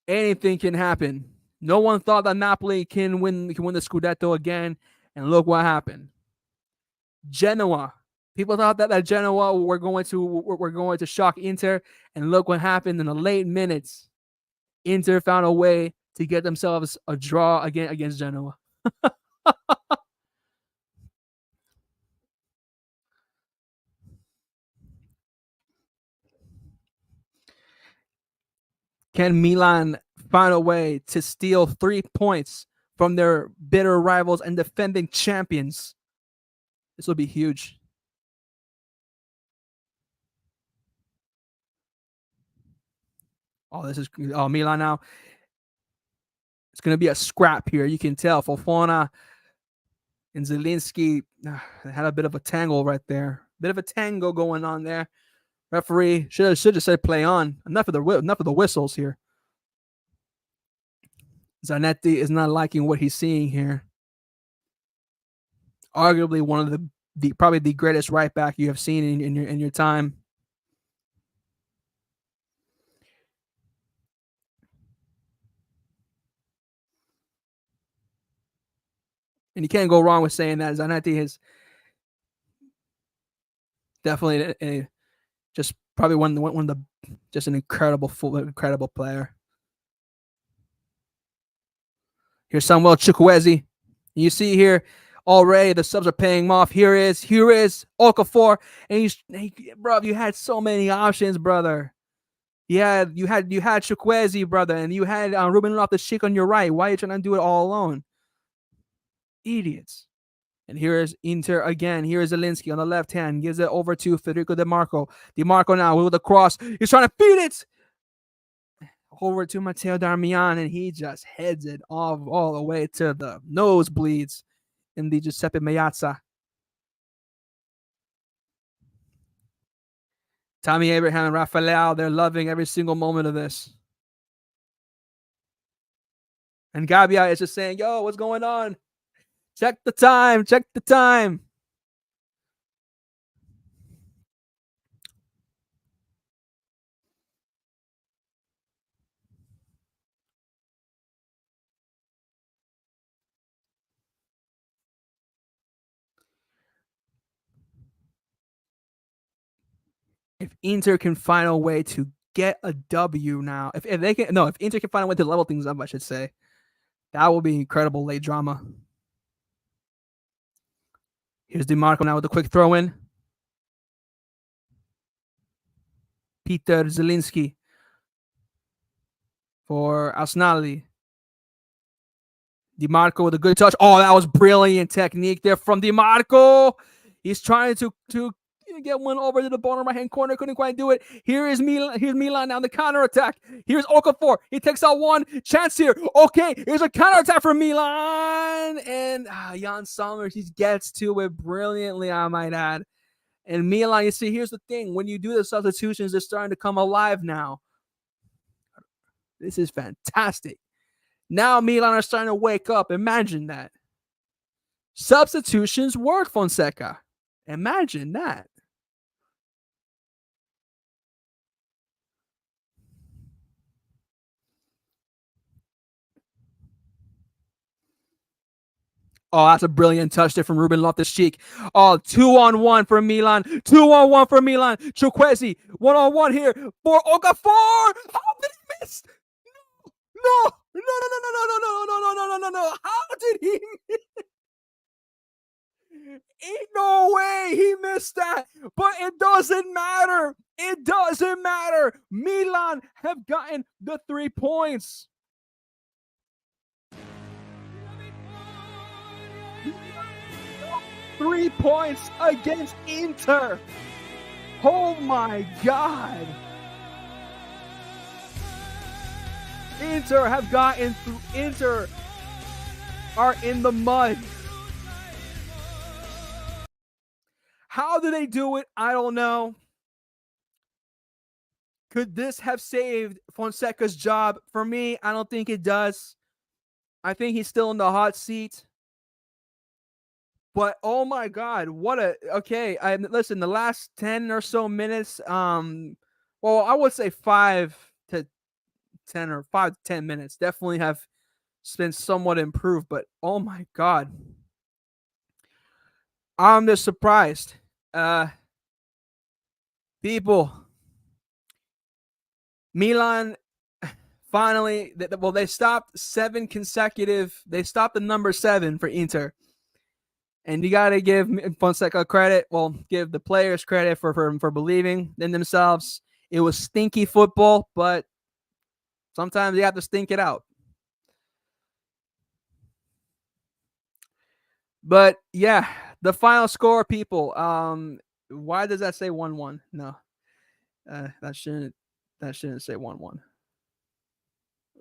Anything can happen. No one thought that Napoli can win the Scudetto again, and look what happened. Genoa. People thought that Genoa were going to shock Inter, and look what happened in the late minutes. Inter found a way to get themselves a draw again against Genoa. Can Milan find a way to steal 3 points from their bitter rivals and defending champions? This will be huge. Milan now. It's going to be a scrap here. You can tell Fofana and Zielinski had a bit of a tangle right there. Bit of a tango going on there. Referee should have said play on. Enough of the whistles here. Zanetti is not liking what he's seeing here. Arguably one of probably the greatest right back you have seen in your time. And you can't go wrong with saying that Zanetti is definitely just probably one of the just an incredible player. Here's Samuel Chukwueze. You see here already the subs are paying off. Here is Okafor, and bro, you had so many options, brother. You had Chukwueze, brother, and you had Ruben Loftus-Cheek on your right. Why are you trying to do it all alone? Idiots. And here is Inter again. Here is Zielinski on the left hand. Gives it over to Federico Di Marco. Di Marco now with the cross. He's trying to feed it over to Matteo Darmian, and he just heads it off all the way to the nosebleeds in the Giuseppe Meazza. Tommy Abraham and Rafael, they're loving every single moment of this. And Gabbia is just saying, yo, what's going on? Check the time. Check the time. If Inter can find a way to get a W now, if Inter can find a way to level things up, I should say, that will be incredible late drama. Here's DiMarco now with a quick throw in. Peter Zielinski for Arsenali. DiMarco with a good touch. Oh, that was brilliant technique there from DiMarco. He's trying to get one over to the bottom right-hand corner. Couldn't quite do it. Here's Milan now on the counter-attack. Here's Okafor. He takes out one. Chance here. Okay, here's a counter-attack for Milan. And Jan Sommer, he gets to it brilliantly, I might add. And Milan, you see, here's the thing. When you do the substitutions, they're starting to come alive now. This is fantastic. Now Milan are starting to wake up. Imagine that. Substitutions work, Fonseca. Imagine that. Oh, that's a brilliant touch there from Ruben Loftus-Cheek. Oh, 2-on-1 for Milan. 2-on-1 for Milan. Chukwueze, 1-on-1 here for Okafor. How did he miss? No. How did he miss? Ain't no way he missed that. But it doesn't matter. It doesn't matter. Milan have gotten the 3 points. 3 points against Inter. Oh my God. Inter have gotten through. Inter are in the mud. How do they do it? I don't know. Could this have saved Fonseca's job? For me, I don't think it does. I think he's still in the hot seat. But oh my God, listen, the last 10 or so minutes, well, I would say 5 to 10 or 5 to 10 minutes definitely have been somewhat improved, but oh my God. I'm just surprised. People, Milan finally, they stopped they stopped the number 7 for Inter. And you got to give Fonseca credit. Well, give the players credit for believing in themselves. It was stinky football, but sometimes you have to stink it out. But yeah, the final score, people. Why does that say 1-1? No, that shouldn't say 1-1.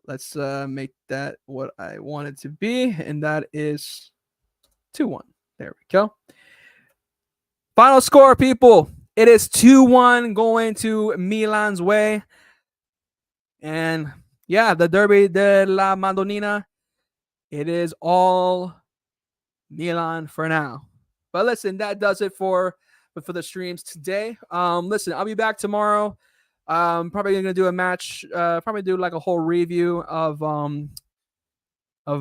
Let's make that what I want it to be, and that is 2-1. There we go. Final score, people. It is 2-1 going to Milan's way. And yeah, the Derby della Madonnina, it is all Milan for now. But listen, that does it for the streams today. Listen, I'll be back tomorrow. Probably going to do a match, probably do like a whole review of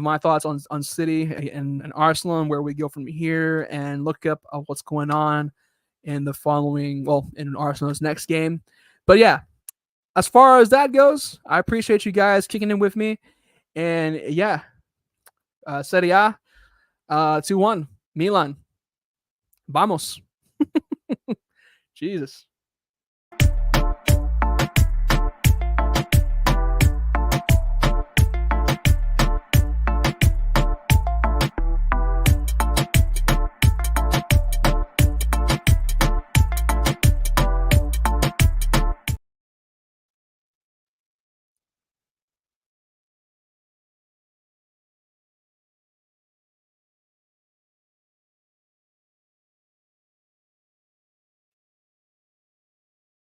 my thoughts on City and Arsenal and where we go from here, and look up what's going on in in Arsenal's next game. But yeah, as far as that goes, I appreciate you guys kicking in with me. And yeah, Serie A, 2-1, Milan. Vamos. Jesus.